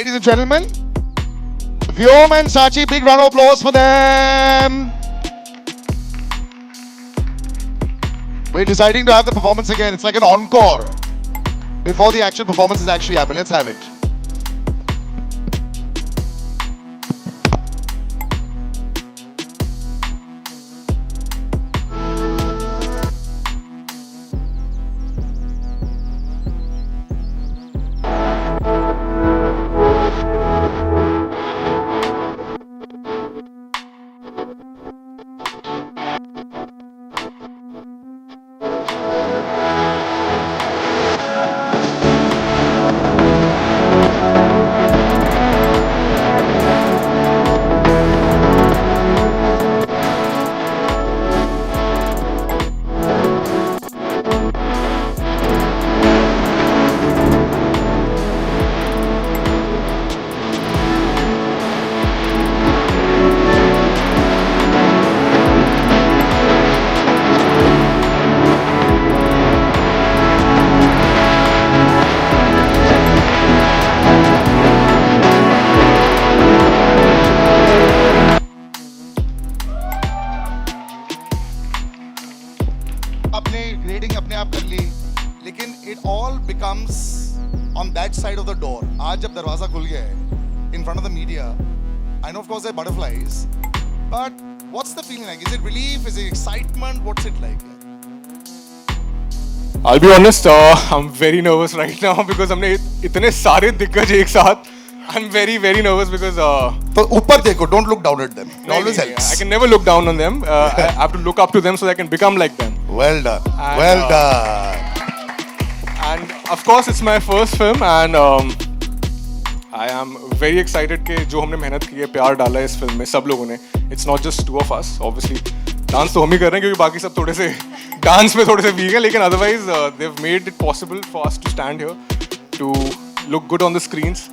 ladies and gentlemen. Vyom and Sachi, big round of applause for them. We're deciding to have the performance again. It's like an encore. Before the actual performance is actually happening. Let's have it. अपने grading अपने आप कर ली, लेकिन it all becomes on that side of the door. आज जब दरवाजा खुल गया है in front of the media, I know of course there are butterflies, but what's the feeling like? Is it relief? Is it excitement? What's it like? I'll be honest, I'm very nervous right now because हमने इतने सारे दिग्गज एक साथ. I'm very nervous because. तो ऊपर देखो, don't look down at them. It always helps. I can never look down on them. I have to look up to them so that I can become like them. Well done. And, Well done. And of course, it's my first film, and I am very excited कि जो हमने मेहनत की है, प्यार डाला है इस फिल्म में सब लोगों ने. It's not just two of us, obviously. Dance तो हम ही कर रहे हैं क्योंकि बाकी सब थोड़े से डांस में थोड़े से वीक है, लेकिन otherwise they've made it possible for us to stand here, to look good on the screens,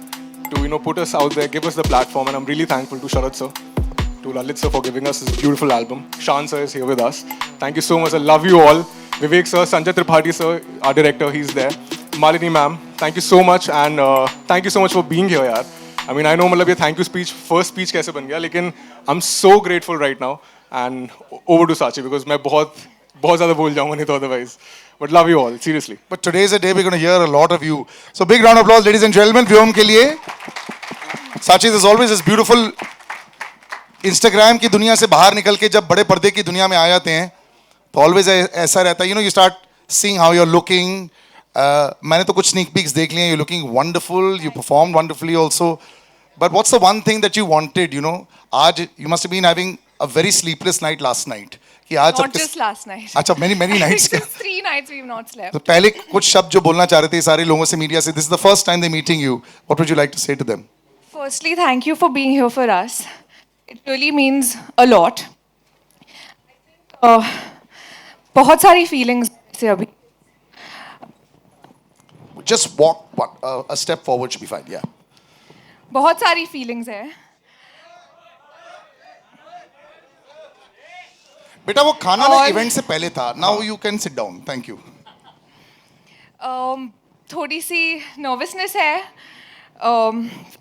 to put us out there, give us the platform, and I'm really thankful to Sharad sir, to Lalit sir for giving us this beautiful album. Shan sir is here with us. Thank you so much. I love you all. Vivek sir, Sanjay Tripathi sir, our director, he's there. Malini ma'am, thank you so much, and thank you so much for being here, yaar. I mean, I know मतलब ये thank you speech, first speech कैसे बन गया, लेकिन I'm so grateful right now, and over to Sachi because मैं बहुत ज़्यादा बोल जाऊँगा नहीं तो otherwise. But love you all, seriously. But today is a day we're going to hear a lot of you. So big round of applause, ladies and gentlemen, Vyom के लिए. Sachi, there's always this beautiful Instagram की दुनिया से बाहर निकल के जब बड़े पर्दे की दुनिया में आ जाते हैं, तो always ऐसा रहता है. You start seeing how you're looking. मैंने तो कुछ sneak peeks देख लिए. You're looking wonderful. You performed wonderfully also. But what's the one thing that you wanted? आज you must have been having a very sleepless night last night. कि आज Not just last night. अच्छा, many nights. Just 3 nights we've not slept. तो पहले कुछ शब्द जो बोलना चाह रहे थे सारे लोगों से मीडिया से, this is the first time they're meeting you. What would you like to say to them? Firstly, thank you for being here for us. It really means a lot. बहुत सारी feelings से अभी. Just walk a step forward should be fine. Yeah. बहुत सारी feelings है. बेटा वो खाना ना और- इवेंट से पहले था. Now you can sit down. Thank you. थोड़ी सी nervousness है.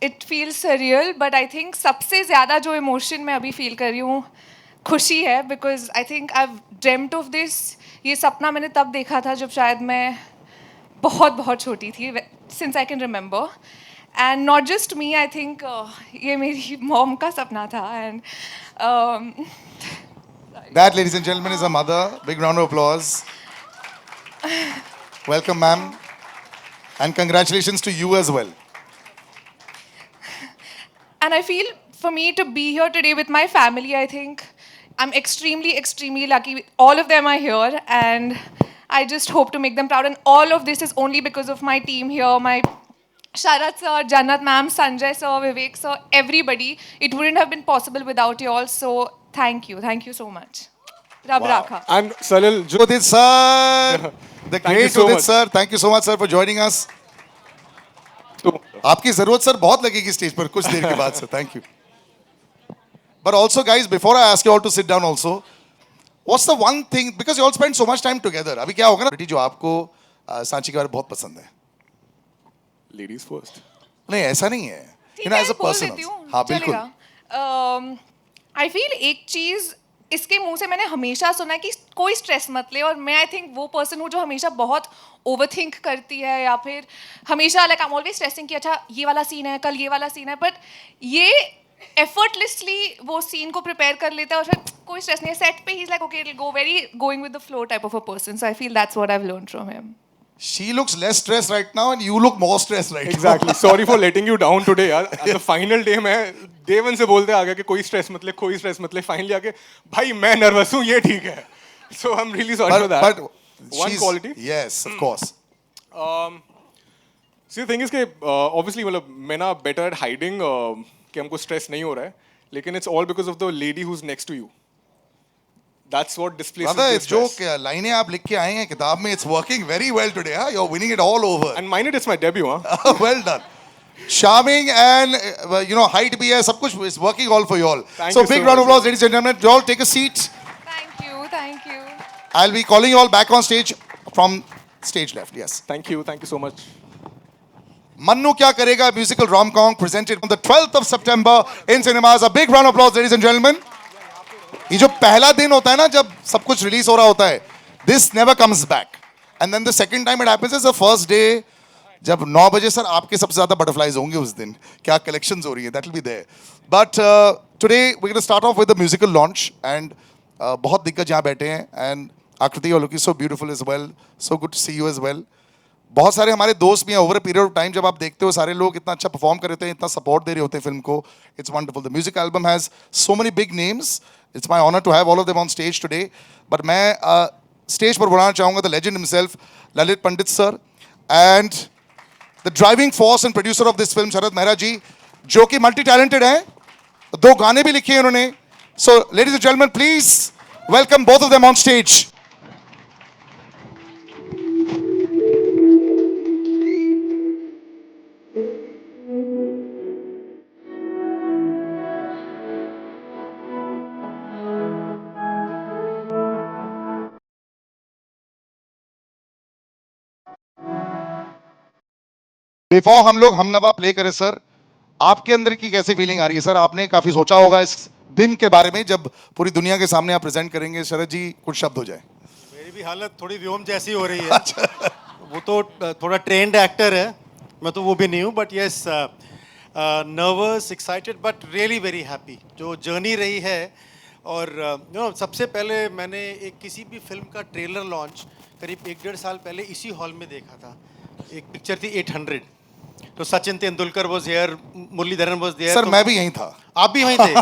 It feels surreal, but I think सबसे ज़्यादा जो emotion मैं अभी feel कर रही हूँ खुशी है, because I think I've dreamt of this. ये सपना मैंने तब देखा था जब शायद मैं बहुत छोटी थी, since I can remember. And not just me, I think ये मेरी mom का सपना था. And That, ladies and gentlemen, is her mother. Big round of applause. Welcome, ma'am. And congratulations to you as well. And I feel for me to be here today with my family, I think I'm extremely lucky. All of them are here, and I just hope to make them proud. And all of this is only because of my team here, my Sharad sir, Jannat ma'am, Sanjay sir, Vivek sir, everybody. It wouldn't have been possible without you all. So thank you so much. Rab Rakha. And Salil, Udit sir, the Thank you great so Udit much. sir. Thank you so much, sir, for joining us. आपकी जरूरत sir बहुत लगेगी stage पर कुछ देर के बाद sir. Thank you. But also, guys, before I ask you all to sit down, also, what's the one thing, because you all spend so much time together, अभी क्या होगा ना बेटी जो आपको सांची के बारे में बहुत पसंद है. ladies first. नहीं ऐसा नहीं है. You know, as a मैं बोल person देती also. हूँ हाँ, बिल्कुल. चलेगा. आई फील एक चीज इसके मुंह से मैंने हमेशा सुना है कि कोई स्ट्रेस मत ले, और मैं आई थिंक वो पर्सन हूँ जो हमेशा बहुत ओवरथिंक करती है, या फिर हमेशा like I am always stressing कि अच्छा ये वाला सीन है, कल ये वाला सीन है, बट ये एफर्टलेसली वो सीन को प्रिपेयर कर लेता है और फिर कोई स्ट्रेस नहीं है. सेट पे he is like okay, it will go very going with the flow type of a person. So I feel that's what I have learned from him. She looks less stressed right now, and you look more stressed right now. Exactly. Sorry for letting you down today, यार. At the final day मैं day one से बोलते आ गया कि कोई stress मत ले, कोई stress मत ले. Finally आके भाई मैं nervous हूँ, ये ठीक है. So I'm really sorry for that. But One she's- quality. Yes, of course. See the thing is कि obviously मतलब मैं ना better at hiding कि हमको stress नहीं हो रहा है. लेकिन it's all because of the lady who's next to you. That's what displaces Brother, the it's जो stress. लाइनें आप लिख के आए हैं किताब में, it's working very well today. Huh? You're winning it all over. And mind it, it's my debut, huh? Well done. Charming and you know height भी है, सब कुछ is working all for you all. Thank So you big so round of much. applause, ladies and gentlemen. You all take a seat. Thank you, thank you. I'll be calling you all back on stage from stage left. Yes. Thank you so much. Mannu Kya Karega musical rom-com presented on the 12th of September in cinemas. A big round of applause, ladies and gentlemen. ये जो पहला दिन होता है ना जब सब कुछ रिलीज हो रहा होता है, this never comes back. And then the second time it happens is the first day जब 9 बजे सर आपके सबसे ज्यादा बटरफ्लाइज होंगे उस दिन, क्या कलेक्शंस हो रही है, that will be there. But today we're going to start off with the musical launch and बहुत दिग्गज यहाँ बैठे हैं and Akriti, you're looking so beautiful as well. So good to see you as well. बहुत सारे हमारे दोस्त भी हैं. Over a period of time जब आप देखते हो सारे लोग इतना अच्छा परफॉर्म कर रहे हैं, इतना सपोर्ट दे रहे होते हैं फिल्म को, it's wonderful. The music album has so many big names. It's my honour to have all of them on stage today. But मैं स्टेज पर बुलाना चाहूंगा the legend himself Lalit Pandit sir and the driving force and producer of this film Sharad Mehra ji, जो कि multi talented हैं. 2 गाने भी लिखे हैं उन्होंने. So ladies and gentleman, please welcome both of them on stage. Before हम लोग हमनवा प्ले करें सर, आपके अंदर की कैसी फीलिंग आ रही है सर? आपने काफी सोचा होगा इस दिन के बारे में जब पूरी दुनिया के सामने आप प्रेजेंट करेंगे. शरद जी कुछ शब्द हो जाए. मेरी भी हालत थोड़ी व्योम जैसी हो रही है. वो तो थोड़ा ट्रेंड एक्टर है, मैं तो वो भी नहीं हूँ. But yes, nervous, excited, but really very happy. जो जर्नी रही है, और सबसे पहले मैंने एक किसी भी फिल्म का ट्रेलर लॉन्च करीब 1-1.5 साल पहले इसी हॉल में देखा था. एक पिक्चर थी 800. तो Sachin Tendulkar was here, Muralitharan was there. Sir मैं भी यहीं था. आप भी वहीं थे.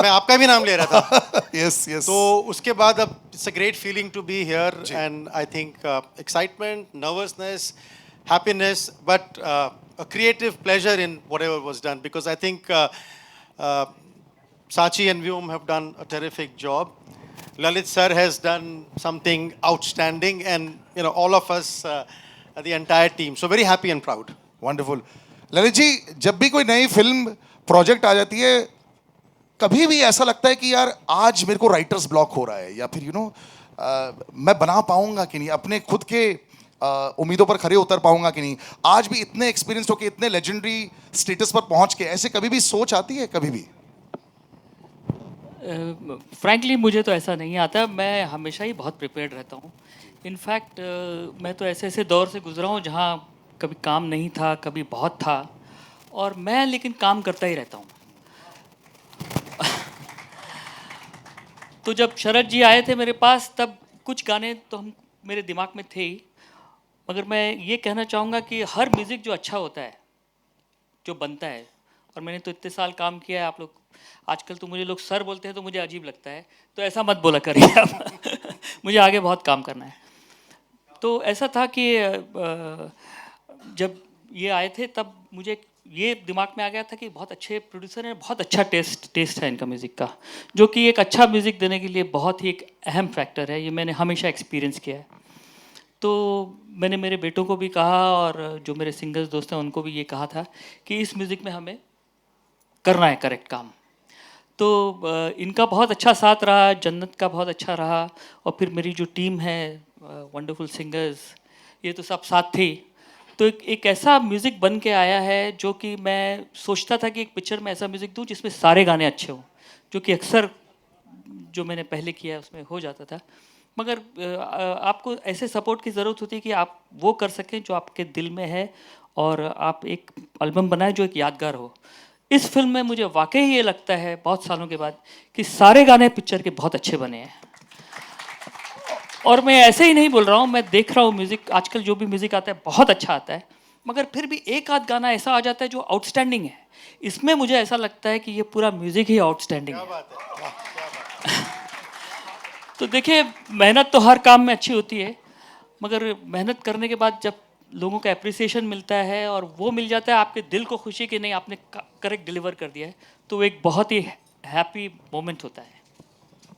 मैं आपका भी नाम ले रहा था. Yes yes. तो उसके बाद अब it's a great feeling to be here, and I think excitement, nervousness, happiness, but a creative pleasure in whatever was done, because I think Sachi and Vyom have done a terrific job. Lalit sir has done something outstanding, and all of us, the entire team. So very happy and proud. Wonderful. Lalit ji, जब भी कोई नई film project आ जाती है, कभी भी ऐसा लगता है कि यार आज मेरे को राइटर्स ब्लॉक हो रहा है, या फिर मैं बना पाऊंगा कि नहीं, अपने खुद के उम्मीदों पर खरे उतर पाऊंगा कि नहीं. आज भी इतने एक्सपीरियंस होके, इतने लेजेंडरी स्टेटस पर पहुंच के, ऐसे कभी भी सोच आती है? कभी भी फ्रैंकली मुझे तो ऐसा नहीं आता. मैं हमेशा ही बहुत प्रिपेयर्ड रहता हूँ. इनफैक्ट मैं तो ऐसे ऐसे दौर से गुजरा हूँ जहाँ कभी काम नहीं था, कभी बहुत था, और मैं लेकिन काम करता ही रहता हूँ. तो जब शरद जी आए थे मेरे पास, तब कुछ गाने तो मेरे दिमाग में थे ही, मगर मैं ये कहना चाहूँगा कि हर म्यूज़िक जो अच्छा होता है, जो बनता है, और मैंने तो इतने साल काम किया है, आप लोग आजकल तो मुझे लोग सर बोलते हैं तो मुझे अजीब लगता है, तो ऐसा मत बोला करिए आप. मुझे आगे बहुत काम करना है. तो ऐसा था कि जब ये आए थे तब मुझे ये दिमाग में आ गया था कि बहुत अच्छे प्रोड्यूसर हैं, बहुत अच्छा टेस्ट है इनका म्यूज़िक का, जो कि एक अच्छा म्यूज़िक देने के लिए बहुत ही एक अहम फैक्टर है. ये मैंने हमेशा एक्सपीरियंस किया है. तो मैंने मेरे बेटों को भी कहा, और जो मेरे सिंगर्स दोस्त हैं उनको भी ये कहा था कि इस म्यूज़िक में हमें करना है करेक्ट काम. तो इनका बहुत अच्छा साथ रहा, जन्नत का बहुत अच्छा रहा, और फिर मेरी जो टीम है, वंडरफुल सिंगर्स, ये तो सब साथ थे. तो एक ऐसा म्यूज़िक बन के आया है जो कि मैं सोचता था कि एक पिक्चर में ऐसा म्यूज़िक दूं जिसमें सारे गाने अच्छे हों, जो कि अक्सर जो मैंने पहले किया है उसमें हो जाता था। मगर आपको ऐसे सपोर्ट की ज़रूरत होती है कि आप वो कर सकें जो आपके दिल में है, और आप एक एल्बम बनाएं जो एक यादगार हो। इस फिल्म में मुझे वाकई ये लगता है बहुत सालों के बाद कि सारे गाने पिक्चर के बहुत अच्छे बने हैं। और मैं ऐसे ही नहीं बोल रहा हूँ, मैं देख रहा हूँ म्यूज़िक आजकल जो भी म्यूज़िक आता है बहुत अच्छा आता है, मगर फिर भी एक आध गाना ऐसा आ जाता है जो आउटस्टैंडिंग है। इसमें मुझे ऐसा लगता है कि ये पूरा म्यूज़िक ही आउटस्टैंडिंग है। तो देखिए, मेहनत तो हर काम में अच्छी होती है, मगर मेहनत करने के बाद जब लोगों का एप्रिसिएशन मिलता है और वो मिल जाता है आपके दिल को खुशी कि नहीं आपने करेक्ट डिलीवर कर दिया है, तो वो एक बहुत ही हैप्पी मोमेंट होता है।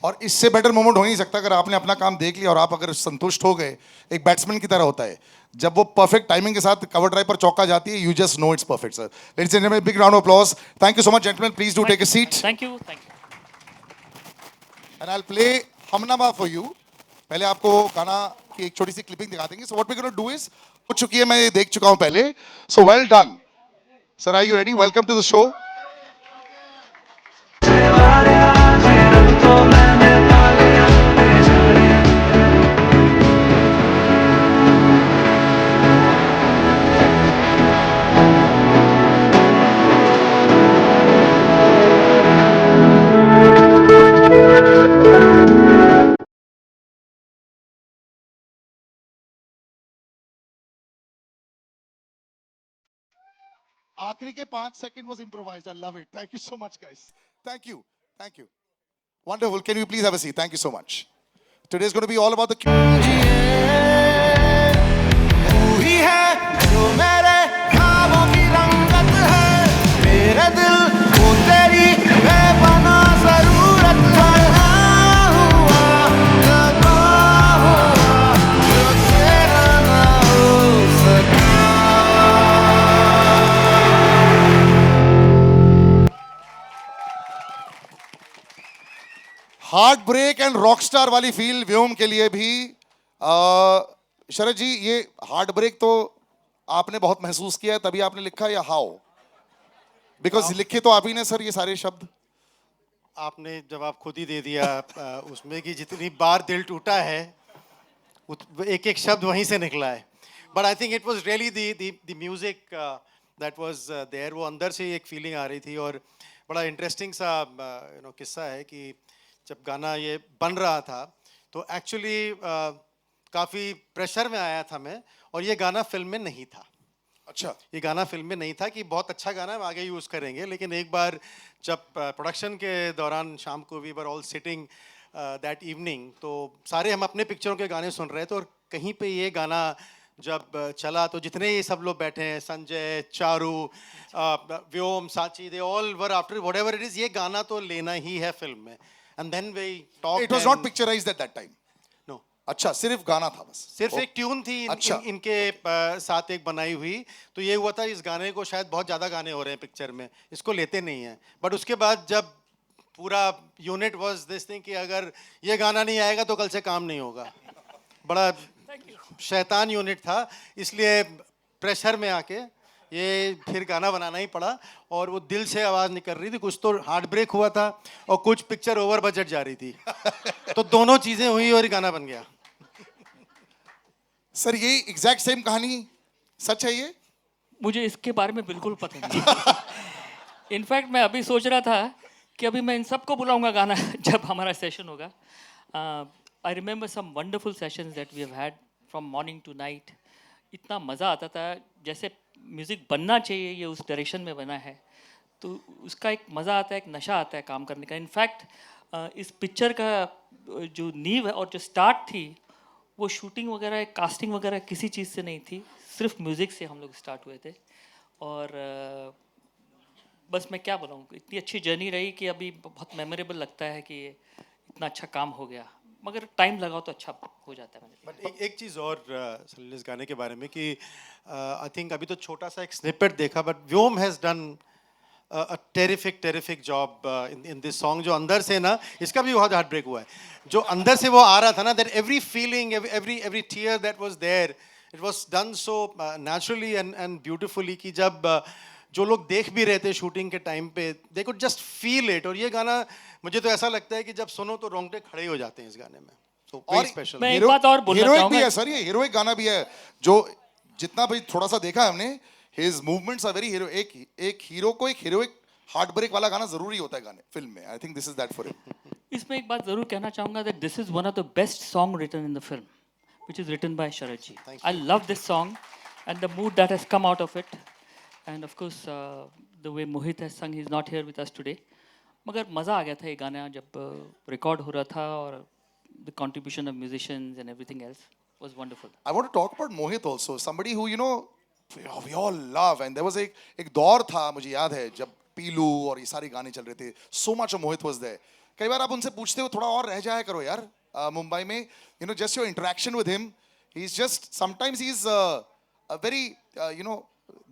और इससे बेटर मोमेंट हो नहीं सकता अगर आपने अपना काम देख लिया और आप अगर संतुष्ट हो गए। एक बैट्समैन की तरह होता है, जब वो परफेक्ट टाइमिंग के साथ कवर ड्राइव पर चौका जाती है, you just know it's perfect sir. Ladies and gentleman, big round of applause. Thank you so much gentleman, please do take a seat thank you, thank you. And I will play Humnama for you. पहले आपको गाना की एक छोटी सी clipping दिखा देंगे। So what we gonna do is, हो चुकी है, मैं ये देख चुका हूं पहले। So well done sir, are you ready? Welcome to the show. आखिरी के 5 second was improvised. I love it. Thank you so much guys. Thank you, thank you. Wonderful. Can you please have a seat? Thank you so much. Today is gonna be all about the तू ही है जो मेरे ख्वाबों की रंगत है, मेरे दिल को तेरी बेपना जरूरत है। हुआ लगा हुआ जो तेरा ना हो सका। हार्ट ब्रेक एंड रॉकस्टार वाली फील व्योम के लिए भी। शरद जी, ये हार्ट ब्रेक तो आपने बहुत महसूस किया है, तभी आपने लिखा, या हाउ? बिकॉज लिखे तो आप ही ने सर ये सारे शब्द। आपने जवाब खुद ही दे दिया उसमें कि जितनी बार दिल टूटा है एक एक शब्द वहीं से निकला है। But I think it was really the music that was there. वो अंदर से एक फीलिंग आ रही थी। और बड़ा इंटरेस्टिंग सा किस्सा है कि जब गाना ये बन रहा था तो एक्चुअली काफ़ी प्रेशर में आया था मैं, और ये गाना फिल्म में नहीं था। अच्छा, ये गाना फिल्म में नहीं था कि बहुत अच्छा गाना है, हम आगे यूज़ करेंगे। लेकिन एक बार जब प्रोडक्शन के दौरान शाम को we were all sitting that evening, तो सारे हम अपने पिक्चरों के गाने सुन रहे थे, और कहीं पे ये गाना जब चला तो जितने ये सब लोग बैठे हैं, Sanjay, Charu, Vyom, Sachi, they all were after whatever it is, ये गाना तो लेना ही है फिल्म में। And then we talk. It was not picturised at that time? No, अच्छा, सिर्फ गाना था बस? सिर्फ एक ट्यून थी अच्छा। इनके साथ एक बनाई हुई। तो ये हुआ था इस गाने को, शायद बहुत ज़्यादा गाने हो रहे हैं पिक्चर में, इसको लेते नहीं हैं। बट उसके बाद जब पूरा यूनिट वाज दिस थिंग कि अगर ये गाना नहीं आएगा तो कल से काम नहीं होगा। बड़ा शैतान यूनिट था, इसलिए प्रेशर में आके ये फिर गाना बनाना ही पड़ा। और वो दिल से आवाज़ निकल रही थी, कुछ तो हार्ट ब्रेक हुआ था और कुछ पिक्चर ओवर बजट जा रही थी। तो दोनों चीज़ें हुई और गाना बन गया। सर, ये एग्जैक्ट सेम कहानी सच है ये? मुझे इसके बारे में बिल्कुल पता नहीं। इनफैक्ट मैं अभी सोच रहा था कि अभी मैं इन सबको बुलाऊंगा गाना जब हमारा सेशन होगा। I remember some wonderful sessions that we have had from morning to night. इतना मज़ा आता था, जैसे म्यूज़िक बनना चाहिए ये उस डायरेक्शन में बना है, तो उसका एक मज़ा आता है, एक नशा आता है काम करने का। इनफैक्ट इस पिक्चर का जो नींव है और जो स्टार्ट थी, वो शूटिंग वगैरह, कास्टिंग वगैरह किसी चीज़ से नहीं थी, सिर्फ म्यूज़िक से हम लोग स्टार्ट हुए थे। और बस मैं क्या बताऊँ, इतनी अच्छी जर्नी रही कि अभी बहुत मेमोरेबल लगता है कि इतना अच्छा काम हो गया, मगर टाइम लगाओ तो अच्छा हो जाता है। मैंने बट एक चीज़ और सलील, इस गाने के बारे में कि आई थिंक अभी तो छोटा सा एक स्निपेट देखा, but Vyom has done a terrific job in this song। जो अंदर से ना, इसका भी बहुत हार्ट ब्रेक हुआ है, जो अंदर से वो आ रहा था ना, that every feeling, every tear that was there it was done so naturally and beautifully कि जब जो लोग देख भी रहे थे शूटिंग के टाइम पे they could just feel it. और ये गाना मुझे तो ऐसा लगता है कि जब सुनो तो रोंगटे खड़े हो जाते हैं इस गाने में. तो और वेरी स्पेशल. मैं एक बात और बोलना हीरोइक भी चाहूंगा. है सर, ये हीरोइक गाना भी है. जो जितना भी थोड़ा सा देखा है हमने, his movements are very hero. एक हीरो को एक हीरोइक हार्ट ब्रेक वाला गाना जरूरी होता है गाने फिल्म में. I think this is that for him. इसमें एक बात जरूर कहना चाहूंगा that this is one of the best song written in the film, which is written by Sharat ji. I love this song and the mood that has come out of it, and of course the way Mohit has sung. He's not here with us today. मगर मज़ा आ गया था ये गाना जब record हो रहा था, और the contribution of musicians and everything else was wonderful. I want to talk about Mohit also, somebody who you know we all love, and there was एक दौर था, मुझे याद है, जब पीलू और ये सारे गाने चल रहे थे. So much of Mohit was there. कई बार आप उनसे पूछते हो थोड़ा और रह जाया करो यार मुंबई में. You know, just your interaction with him, he's just sometimes he's a very you know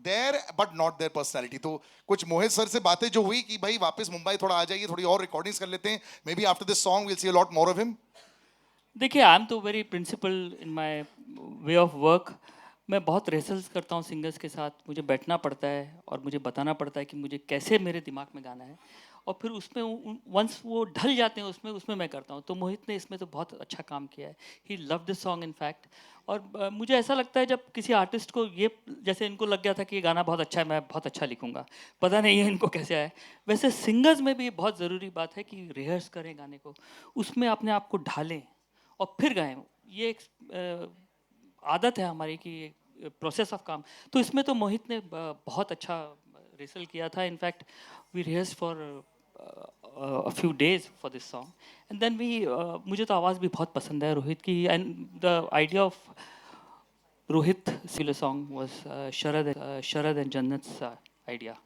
there but not there personality. तो कुछ मोहित सर से बातें जो हुई कि भाई वापस मुंबई थोड़ा आ जाइए, थोड़ी और रिकॉर्डिंग्स कर लेते हैं. Maybe after this song we'll see a lot more of him. देखिए, आई एम तो very principle in my way of work. मैं बहुत रिहर्सल्स करता हूँ सिंगर्स के साथ. मुझे बैठना पड़ता है और मुझे बताना पड़ता है कि मुझे कैसे मेरे दिमाग में गाना है, और फिर उसमें वंस वो ढल जाते हैं उसमें मैं करता हूँ. तो मोहित ने इसमें तो बहुत अच्छा काम किया है. He love this song in fact. और मुझे ऐसा लगता है जब किसी आर्टिस्ट को ये, जैसे इनको लग गया था कि ये गाना बहुत अच्छा है, मैं बहुत अच्छा लिखूंगा, पता नहीं है इनको कैसे आया, वैसे सिंगर्स में भी बहुत ज़रूरी बात है कि रिहर्स करें गाने को, उसमें अपने आप को ढालें और फिर गाएं. ये एक आदत है हमारी कि प्रोसेस ऑफ काम. तो इसमें तो मोहित ने बहुत अच्छा रिहर्सल किया था. In fact we rehearse for a few days for this song, and then मुझे तो आवाज़ भी बहुत पसंद है रोहित की. and the idea of Rohit Sila song was Sharad and Jannat's idea.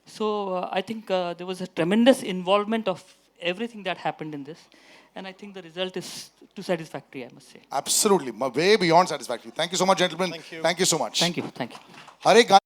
So I think there was a tremendous involvement of everything that happened in this, and I think the result is too satisfactory, I must say. Absolutely, way beyond satisfactory. Thank you so much, gentlemen. Thank you so much. Thank you. Thank you. हर एक गाने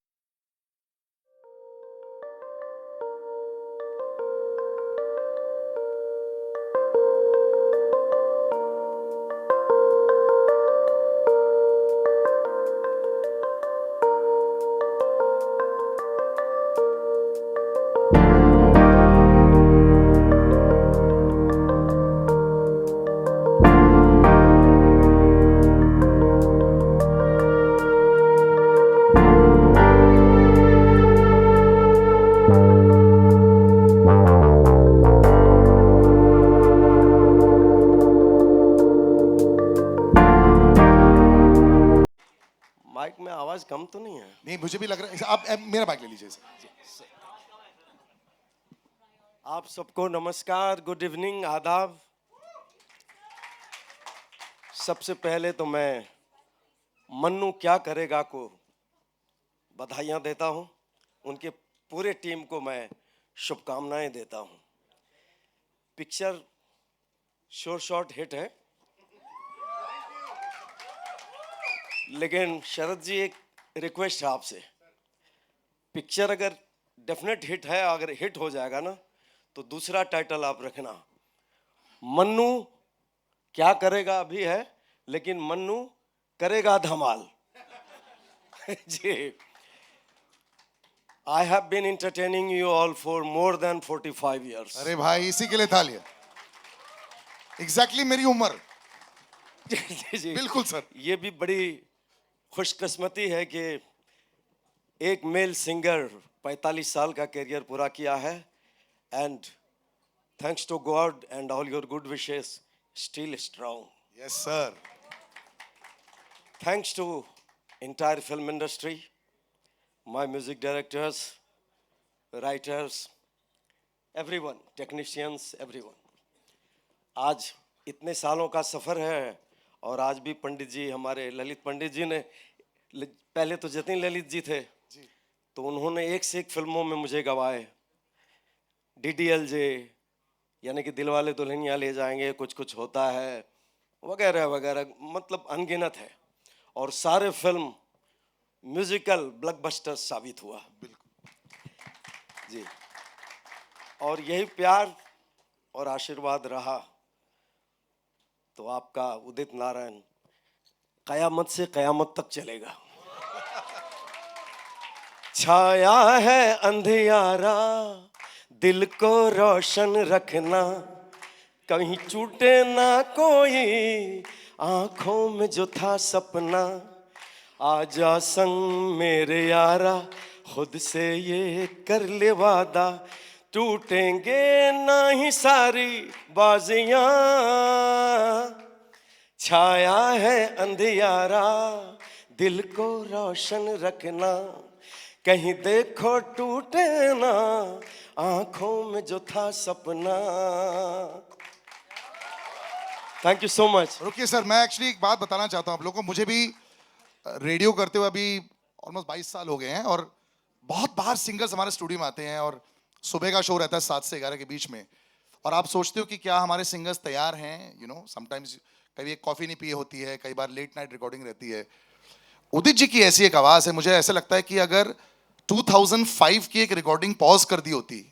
mic में आवाज कम तो नहीं है? नहीं, मुझे भी लग रहा है. आप मेरा माइक ले लीजिए. आप सबको नमस्कार, गुड इवनिंग, आदाब. सबसे पहले तो मैं मन्नू क्या करेगा को बधाइयाँ देता हूँ. उनके पूरे टीम को मैं शुभकामनाएं देता हूँ. पिक्चर शोर शॉर्ट हिट है, लेकिन शरद जी एक रिक्वेस्ट है आपसे. पिक्चर अगर डेफिनेट हिट है, अगर हिट हो जाएगा ना, तो दूसरा टाइटल आप रखना, मन्नू क्या करेगा अभी है, लेकिन मन्नू करेगा धमाल. जी, I have been entertaining you all for more than 45 years. अरे भाई, इसी के लिए था लिया. एग्जैक्टली मेरी उम्र. जी, बिल्कुल सर. ये भी बड़ी खुशकिस्मती है कि एक मेल सिंगर 45 साल का करियर पूरा किया है, and thanks to God and all your good wishes, still strong. Yes sir. Thanks to entire film industry, my music directors, writers, everyone, technicians, everyone. आज इतने सालों का सफ़र है, और आज भी पंडित जी, हमारे ललित पंडित जी ने, पहले तो जतिन ललित जी थे, तो उन्होंने एक से एक फिल्मों में मुझे गवाए. DDLJ यानी कि दिलवाले दुल्हनिया ले जाएंगे, कुछ कुछ होता है, वगैरह वगैरह, मतलब अनगिनत है. और सारे फिल्म म्यूजिकल ब्लॉकबस्टर साबित हुआ. जी, और यही प्यार और आशीर्वाद रहा तो आपका उदित नारायण कयामत से कयामत तक चलेगा। छाया है अंधियारा, दिल को रोशन रखना, कहीं छूटे ना कोई आंखों में जो था सपना। आजा संग मेरे यारा, खुद से ये कर ले वादा, टूटेंगे ना ही सारी बाजियां। छाया है अंधियारा, दिल को रोशन रखना, कहीं देखो टूटे ना आंखों में जो था सपना। Thank you so much. रुकिए सर, मैं एक्चुअली एक बात बताना चाहता हूँ आप लोगों को। मुझे भी रेडियो करते हुए अभी ऑलमोस्ट 22 साल हो गए हैं, और बहुत बार सिंगर्स हमारे स्टूडियो में आते हैं, और सुबह का शो रहता है 7 से 11 के बीच में, और आप सोचते हो कि क्या हमारे सिंगर्स तैयार हैं, यू नो, समटाइम्स कभी एक कॉफ़ी नहीं पी होती है, कई बार लेट नाइट रिकॉर्डिंग रहती है। उदित जी की ऐसी एक आवाज़ है, मुझे ऐसा लगता है कि अगर 2005 की एक रिकॉर्डिंग पॉज कर दी होती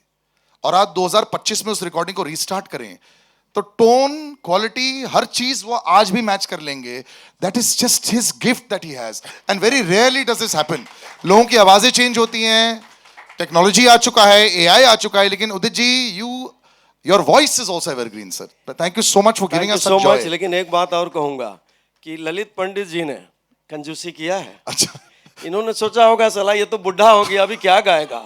और आज 2025 में उस रिकॉर्डिंग को रीस्टार्ट करें, तो टोन, क्वालिटी, हर चीज वो आज भी मैच कर लेंगे। That is just his gift that he has, and very rarely does this happen. लोगों की आवाजें चेंज होती हैं, टेक्नोलॉजी आ चुका है, एआई आ चुका है, लेकिन Udit ji, your voice is also evergreen sir. Thank you so much for giving us so such much. Joy. लेकिन एक बात और कहूंगा कि ललित पंडित जी ने कंजूसी किया है। अच्छा, इन्होंने सोचा होगा साला ये तो बुढ़ा हो गया, अभी क्या गाएगा,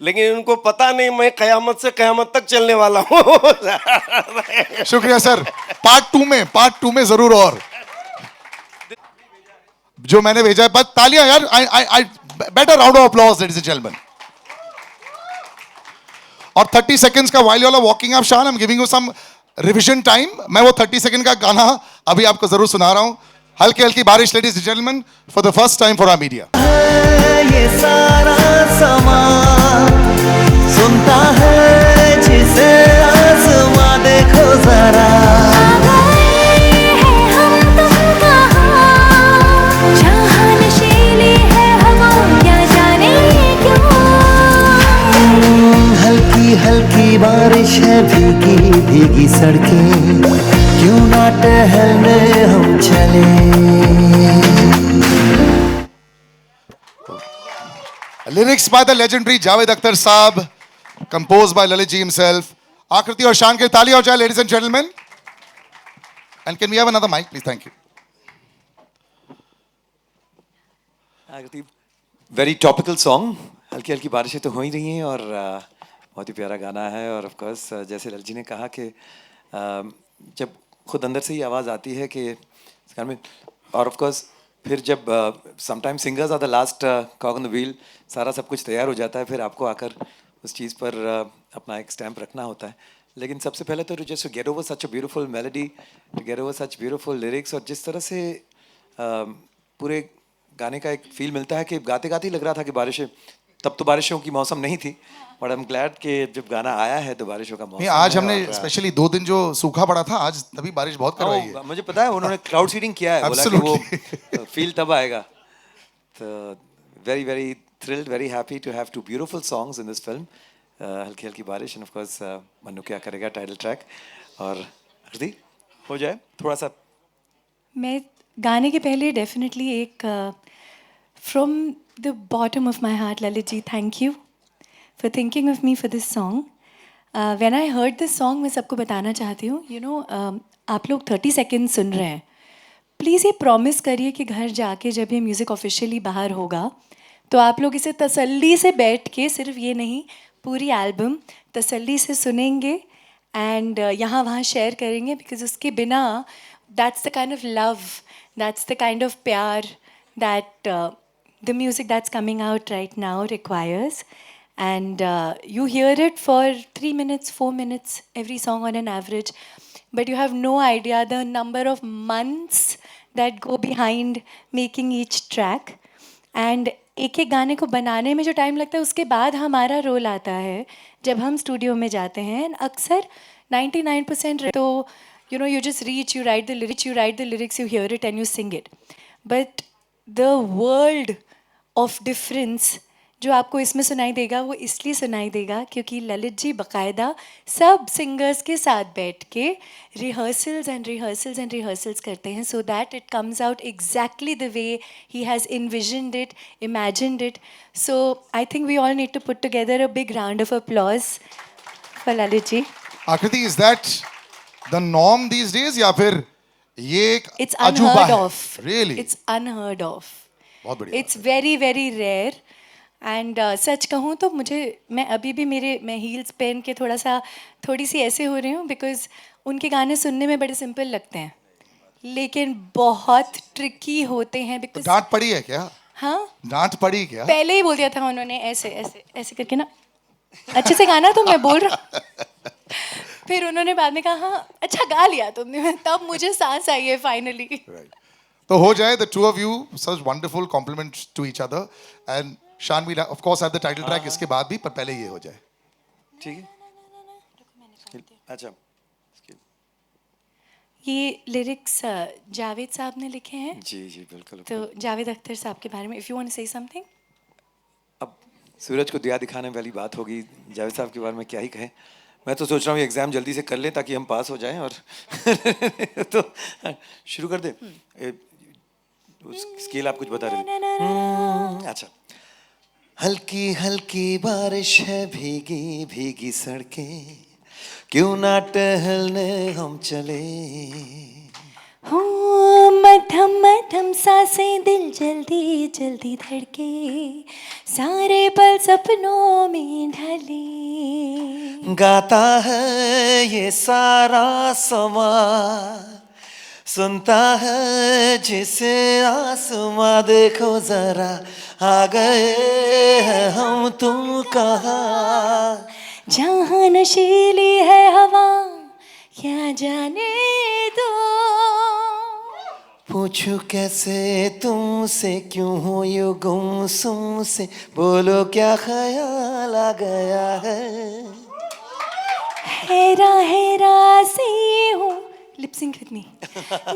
लेकिन इनको पता नहीं मैं कयामत से कयामत तक चलने वाला हूँ। शुक्रिया सर। पार्ट टू में जरूर। और जो मैंने भेजा है, बस तालियां यार, I better round of applause ladies and gentleman. और 30 सेकंड्स का वाइल वाला walking up Shaan, I am giving you some revision time. मैं वो 30 सेकंड का गाना अभी आपको जरूर सुना रहा हूं। हल्की हल्की बारिश ladies and gentleman, for the first time for our media. ये सारा समा सुनता है जिसे आसमां, देखो जरा हल्की हल्की बारिश है, भीगी भीगी सड़कें, क्यों ना टहलने हम चले। Lyrics by the legendary Javed Akhtar साहब, compose by Lalit ji himself. Aakriti और शान के तालियां हो जाए ladies and gentleman. And can we have another mic please? Thank you. Aakriti, very topical song. हल्की हल्की बारिशें तो हो ही रही हैं, और बहुत ही प्यारा गाना है। और ऑफ कोर्स जैसे ललित जी ने कहा कि जब खुद अंदर से ही आवाज़ आती है कि इस गाने में, और ऑफ कोर्स फिर जब sometimes singers are the last cog on the wheel, सारा सब कुछ तैयार हो जाता है, फिर आपको आकर उस चीज़ पर अपना एक स्टैम्प रखना होता है। लेकिन सबसे पहले तो just to get over such a beautiful melody, to get over such beautiful lyrics, और जिस तरह से पूरे गाने का एक फील मिलता है कि गाते गाते ही लग रहा था कि बारिशें, तब तो बारिशों की मौसम नहीं थी, बट आई एम ग्लैड कि जब गाना आया है तो बारिशों का मौसम नहीं, आज है। हमने और, स्पेशली 2 दिन जो सूखा पड़ा था, आज तभी बारिश बहुत करवाई है। मुझे पता है उन्होंने क्लाउड सीडिंग किया है, बोला कि वो फील तब आएगा। तो very very thrilled, very happy to have 2 beautiful songs in this film, हल्की हल्की बारिश, and of course मन्नू क्या करेगा टाइटल ट्रैक। और आकृति, हो जाए थोड़ा सा। मैं गाने के पहले डेफिनेटली एक from the bottom of my heart, Lalit ji, thank you for thinking of me for this song. When I heard this song, मैं सबको बताना चाहती हूँ, यू नो, आप लोग 30 सेकेंड सुन रहे हैं, प्लीज़ ये प्रॉमिस करिए कि घर जाके जब ये म्यूज़िक ऑफिशियली बाहर होगा तो आप लोग इसे तसल्ली से बैठ के, सिर्फ ये नहीं, पूरी एल्बम तसल्ली से सुनेंगे एंड यहाँ वहाँ शेयर करेंगे, बिकॉज उसके बिना that's the kind of love, that's the kind of प्यार that the music that's coming out right now requires. And you hear it for 3 minutes, 4 minutes, every song on an average, but you have no idea the number of months that go behind making each track. And एक एक गाने को बनाने में जो time लगता है, उसके बाद हमारा रोल आता है जब हम स्टूडियो में जाते हैं. अक्सर 99% तो you know, you just reach, you write the lyrics, you hear it and you sing it. But the world of difference जो आपको इसमें सुनाई देगा वो इसलिए सुनाई देगा क्योंकि ललित जी बाकायदा सब सिंगर्स के साथ बैठ के रिहर्सल्स करते हैं so that it comes out exactly the way he has envisioned it imagined it so I think we all need to put together a big round of applause for Lalit ji. Aakriti, is that the norm these days या फिर ये एक It's अजूबा unheard है? of. Really? It's unheard of. बहुत बढ़िया. It's very very rare. And such कहूँ तो मैं अभी भी मैं हील्स पहन के थोड़ी सी ऐसे हो रही हूँ बिकॉज उनके गाने सुनने में बड़े सिंपल लगते हैं लेकिन बहुत ट्रिकी होते हैं बिकॉज डांट पड़ी है क्या? हाँ, डांट पड़ी क्या? पहले ही बोल दिया था उन्होंने ऐसे ऐसे ऐसे करके ना अच्छे से गाना तो मैं बोल रहा हूँ. फिर उन्होंने बाद में कहा हाँ अच्छा गा लिया तुमने, तब मुझे सांस आई है फाइनली. तो हो जाए the two of you such wonderful compliments to each other and Shan will of course have the title track इसके बाद भी, पर पहले ये हो जाए. ठीक है. अच्छा, ये लिरिक्स जावेद साहब ने लिखे हैं. जी जी बिल्कुल. तो जावेद अख्तर साहब के बारे में if you want to say something. अब सूरज को दिया दिखाने वाली बात होगी, जावेद साहब के बारे में क्या ही कहें. मैं तो सोच रहा हूँ एग्ज़ाम जल्दी से कर लें ताकि हम पास हो जाएं और तो शुरू कर दें. स्केल आप कुछ बता रहे थे. अच्छा. हल्की हल्की बारिश है भीगी भीगी सड़कें, क्यों ना टहलने हम चले. हो मध्यम मध्यम सांसें दिल जल्दी जल्दी धड़के, सारे पल सपनों में ढले. गाता है ये सारा समा, सुनता है जिसे आसमां. देखो जरा आ गए हैं हम तुम कहाँ. जहाँ नशीली है हवा क्या जाने दो. पूछूं कैसे तुमसे, क्यों हो यूं गुमसुम से, बोलो क्या ख्याल आ गया है. हैरा हैरा सी हूँ, लिप सिंक विद मी.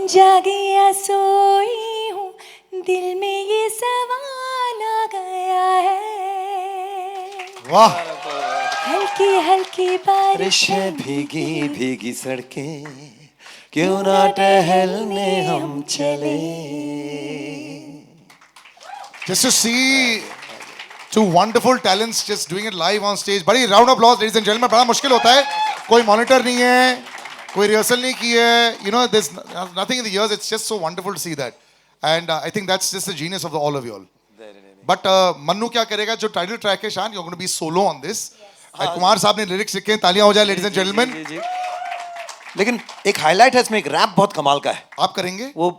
जागी या सोई हूँ, दिल में ये सवाल आ गया है. वाह. हल्की हल्की बारिश है भीगी भीगी सड़कें, क्यों ना टहलने हम चले. Just to see two wonderful talents just doing it live on stage. बड़ी round of applause ladies and gentlemen. बड़ा मुश्किल होता है, कोई monitor नहीं है, कोई rehearsal नहीं की है. You know there's nothing in the ears. It's just so wonderful to see that. And I think that's just the genius of all of you all. But Mannu क्या करेगा? जो title track है शान, you're going to be solo on this. Kumar साहब ने lyrics लिखे हैं, तालियां हो जाए ladies and gentlemen. लेकिन एक हाईलाइट है इसमें, एक रैप बहुत कमाल का है. आप करेंगे? वो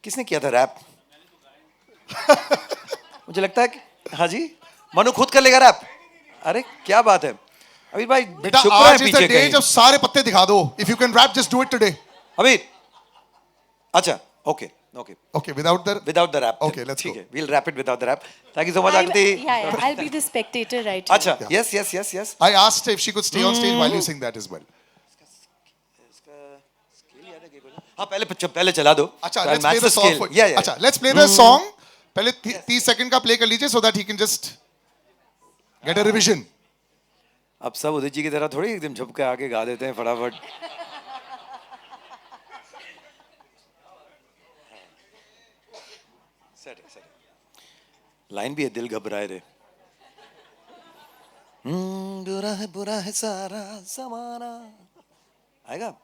किसने किया था रैप? मुझे लगता है कि हाँ जी मनु खुद कर लेगा रैप. अरे क्या बात है अबीर भाई. बेटा आज इज द डे जब सारे पत्ते दिखा दो. If you can rap just do it today. Abir. अच्छा okay okay okay without the rap. Okay, let's ठीक go. है. We'll wrap it without the rap. Thank you so much आकृति. Yeah, I'll be the spectator right here. अच्छा yes. I asked her if she could stay on stage while you sing that as well. हाँ पहले चला दो. अच्छा So I'll let's match play the the song scale. for Yeah. अच्छा let's play the song. पहले 30 second का play कर लीजिए so that he can just get a revision. अब सब उदित जी की तरह थोड़ी एकदम झुक के आगे गा देते हैं फटाफट. लाइन भी है, दिल घबराए रे. बुरा है सारा जमाना. आएगा.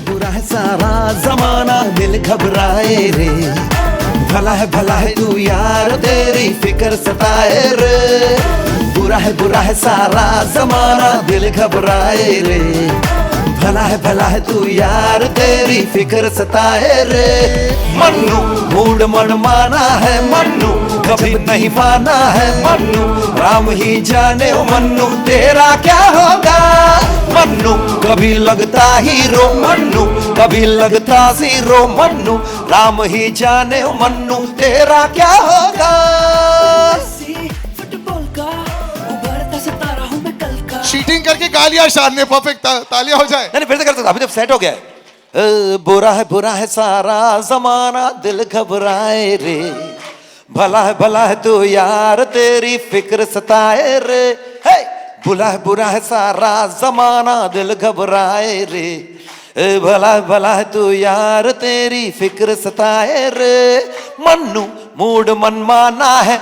बुरा है सारा जमाना, दिल घबराए रे. भला है तू यार, तेरी फिक्र सताए रे. बुरा है सारा जमाना, दिल घबराए रे. भला है तू यार, तेरी फिक्र सताए रे. मन्नू मूड मनमाना है, मन्नू कभी नहीं माना है. मन्नू राम ही जाने ओ मन्नू तेरा क्या होगा. मन्नू कभी लगता हीरो, मन्नू कभी लगता जीरो. मन्नू राम ही जाने ओ मन्नू तेरा क्या होगा. चीटिंग करके गा लिया शान ने. परफेक्ट. तालियां हो जाए. नहीं फिर से कर सकता. अभी तो सेट हो गया है. बुरा है सारा जमाना, दिल घबराए रे, भला है तू यार, तेरी फिक्र सताए रे। हे बुरा है सारा जमाना, दिल घबराए रे, भला है तू यार, तेरी फिक्र सताए रे। मन्नू मूड मनमाना है,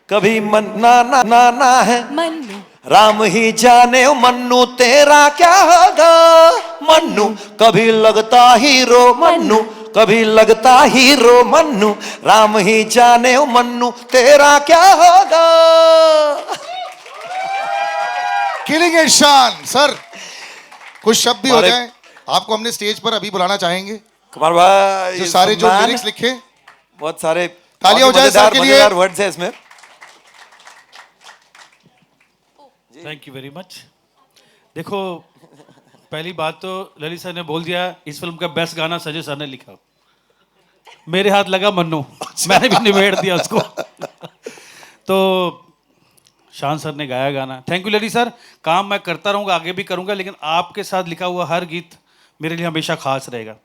कभी ना है, मन्नू राम ही जाने मन्नू तेरा क्या होगा। मन्नू कभी लगता हीरो, मन्नू कभी लगता हीरो, मन्नू राम ही जाने मन्नू तेरा क्या होगा। किलिंग इट शान सर, कुछ शब्द भी हो हमारे- जाए, आपको हमने स्टेज पर अभी बुलाना चाहेंगे। कुमार भाई जो सारे जो man, लिरिक्स लिखे, बहुत सारे तालियां हो जाए सर के लिए। वर्ड्स है इसमें। Thank you very much. देखो, पहली बात तो ललित सर ने बोल दिया इस फिल्म का बेस्ट गाना संजय सर ने लिखा, मेरे हाथ लगा मन्नू, मैंने भी निबेड़ दिया उसको। तो शान सर ने गाया गाना, थैंक यू ललित सर। काम मैं करता रहूँगा, आगे भी करूँगा, लेकिन आपके साथ लिखा हुआ हर गीत मेरे लिए हमेशा खास रहेगा।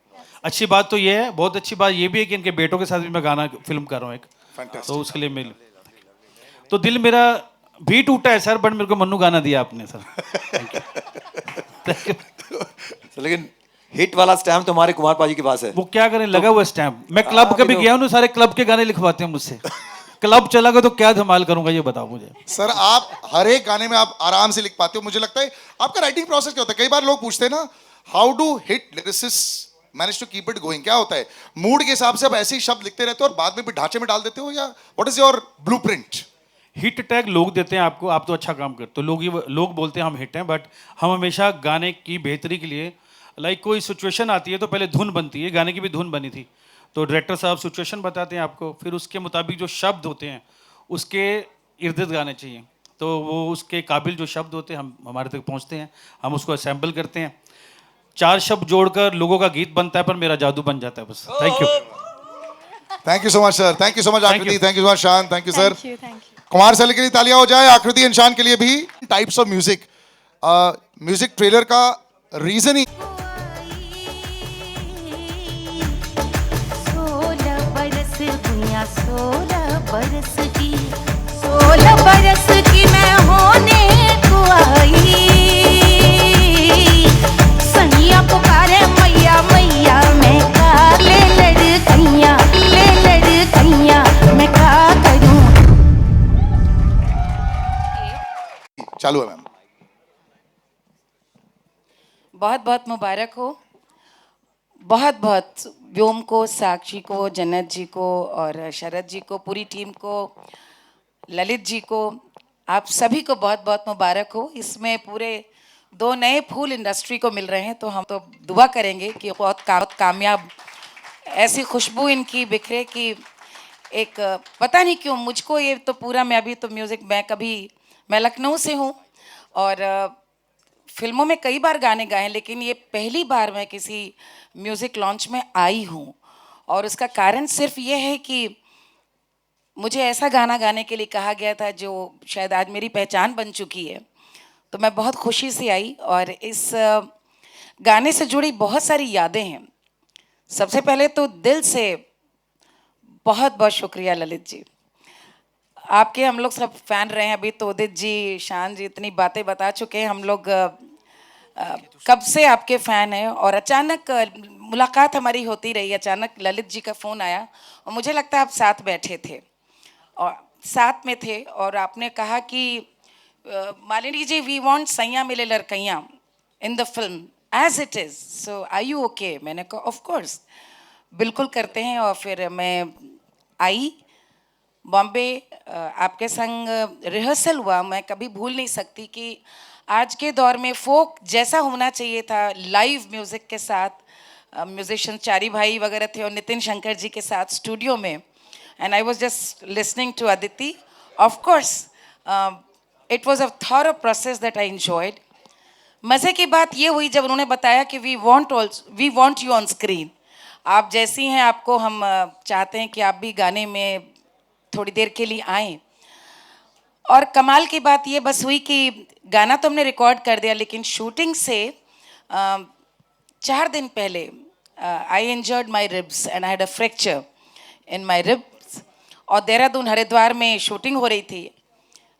अच्छी बात तो ये है, बहुत अच्छी बात ये भी है कि इनके बेटों के साथ भी मैं गाना फिल्म कर रहा हूँ एक, तो उसके लिए मिल तो दिल मेरा भी टूटा है सर, बट मेरे को मन्नू गाना दिया आपने सर। Thank you. लेकिन हिट वाला स्टैम्प तुम्हारे कुमार पाजी के पास है। वो क्या करें, लगा हुआ स्टैम्प। मैं क्लब कभी गया हूँ, सारे क्लब के गाने लिखवाते हैं मुझसे। क्लब चला गया तो क्या धमाल करूंगा, ये बताओ मुझे। सर आप हर एक गाने में आप आराम से लिख पाते हो। मुझे लगता है आपका राइटिंग प्रोसेस क्या होता है? कई बार लोग पूछते हैं ना, how do hit lyricist manage to keep it going, क्या होता है? मूड के हिसाब से आप ऐसे ही शब्द लिखते रहते हो और बाद में भी ढांचे में डाल देते हो, या what is your blueprint? Hit tag लोग देते हैं आपको, आप तो अच्छा काम करते हो, लोग बोलते हैं हम हिट हैं, बट हम हमेशा गाने की बेहतरी के लिए, लाइक कोई सिचुएशन आती है तो पहले धुन बनती है, गाने की भी धुन बनी थी, तो डायरेक्टर साहब सिचुएशन बताते हैं आपको, फिर उसके मुताबिक जो शब्द होते हैं उसके इर्द गिर्द गाने चाहिए, तो वो उसके काबिल जो शब्द होते हैं हम हमारे तक पहुँचते हैं, हम उसको असेंबल करते हैं, 4 शब्द जोड़कर लोगों का गीत बनता है, पर मेरा जादू बन जाता है बस। Thank you. Thank you so much sir, thank you so much आकृति, थैंक यू सो मच शान, thank you sir. Thank you, thank you. Kumar sir के लिए तालियां हो जाए, आकृति एंड शान के लिए भी। Types of music, music trailer का रीजन ही 16 बरस दुनिया 16 बरस की 16 बरस की मैं होने को आई, सैया पुकारे मैया मैया, मैं का ले लड़कैया मैं का करूं। चालू है मैम। बहुत बहुत मुबारक हो, बहुत बहुत व्योम को, साक्षी को, जन्नत जी को और शरद जी को, पूरी टीम को, ललित जी को, आप सभी को बहुत बहुत मुबारक हो। इसमें पूरे 2 नए फूल इंडस्ट्री को मिल रहे हैं, तो हम तो दुआ करेंगे कि बहुत कामयाब, ऐसी खुशबू इनकी बिखरे कि एक, पता नहीं क्यों मुझको ये तो पूरा, मैं अभी तो म्यूज़िक, मैं लखनऊ से हूँ और फिल्मों में कई बार गाने गाए, लेकिन ये पहली बार मैं किसी म्यूज़िक लॉन्च में आई हूँ, और उसका कारण सिर्फ ये है कि मुझे ऐसा गाना गाने के लिए कहा गया था जो शायद आज मेरी पहचान बन चुकी है, तो मैं बहुत खुशी से आई। और इस गाने से जुड़ी बहुत सारी यादें हैं। सबसे पहले तो दिल से बहुत बहुत शुक्रिया ललित जी, आपके हम लोग सब फैन रहे हैं। अभी तो उदित जी, शान जी इतनी बातें बता चुके हैं, हम लोग कब से आपके फ़ैन हैं, और अचानक मुलाकात हमारी होती रही, अचानक ललित जी का फ़ोन आया और मुझे लगता है आप साथ बैठे थे और साथ में थे, और आपने कहा कि मालिनी जी, वी वांट सैया मिले लड़कैया in the film as it is, so are you okay? मैंने कहा ऑफ कोर्स, बिल्कुल करते हैं। और फिर मैं आई बॉम्बे, आपके संग रिहर्सल हुआ। मैं कभी भूल नहीं सकती कि आज के दौर में फोक जैसा होना चाहिए था, लाइव म्यूज़िक के साथ, म्यूजिशियन चारी भाई वगैरह थे और नितिन शंकर जी के साथ स्टूडियो में, and I was just listening to Aditi. Of course it was a thorough process that I enjoyed. मज़े की बात ये हुई जब उन्होंने बताया कि we want you on screen, आप जैसी हैं, आपको हम चाहते हैं कि आप भी गाने में थोड़ी देर के लिए आएँ। और कमाल की बात ये बस हुई कि गाना तो हमने रिकॉर्ड कर दिया, लेकिन शूटिंग से 4 दिन पहले I injured my ribs and I had a fracture in my ribs. और देहरादून हरिद्वार में शूटिंग हो रही थी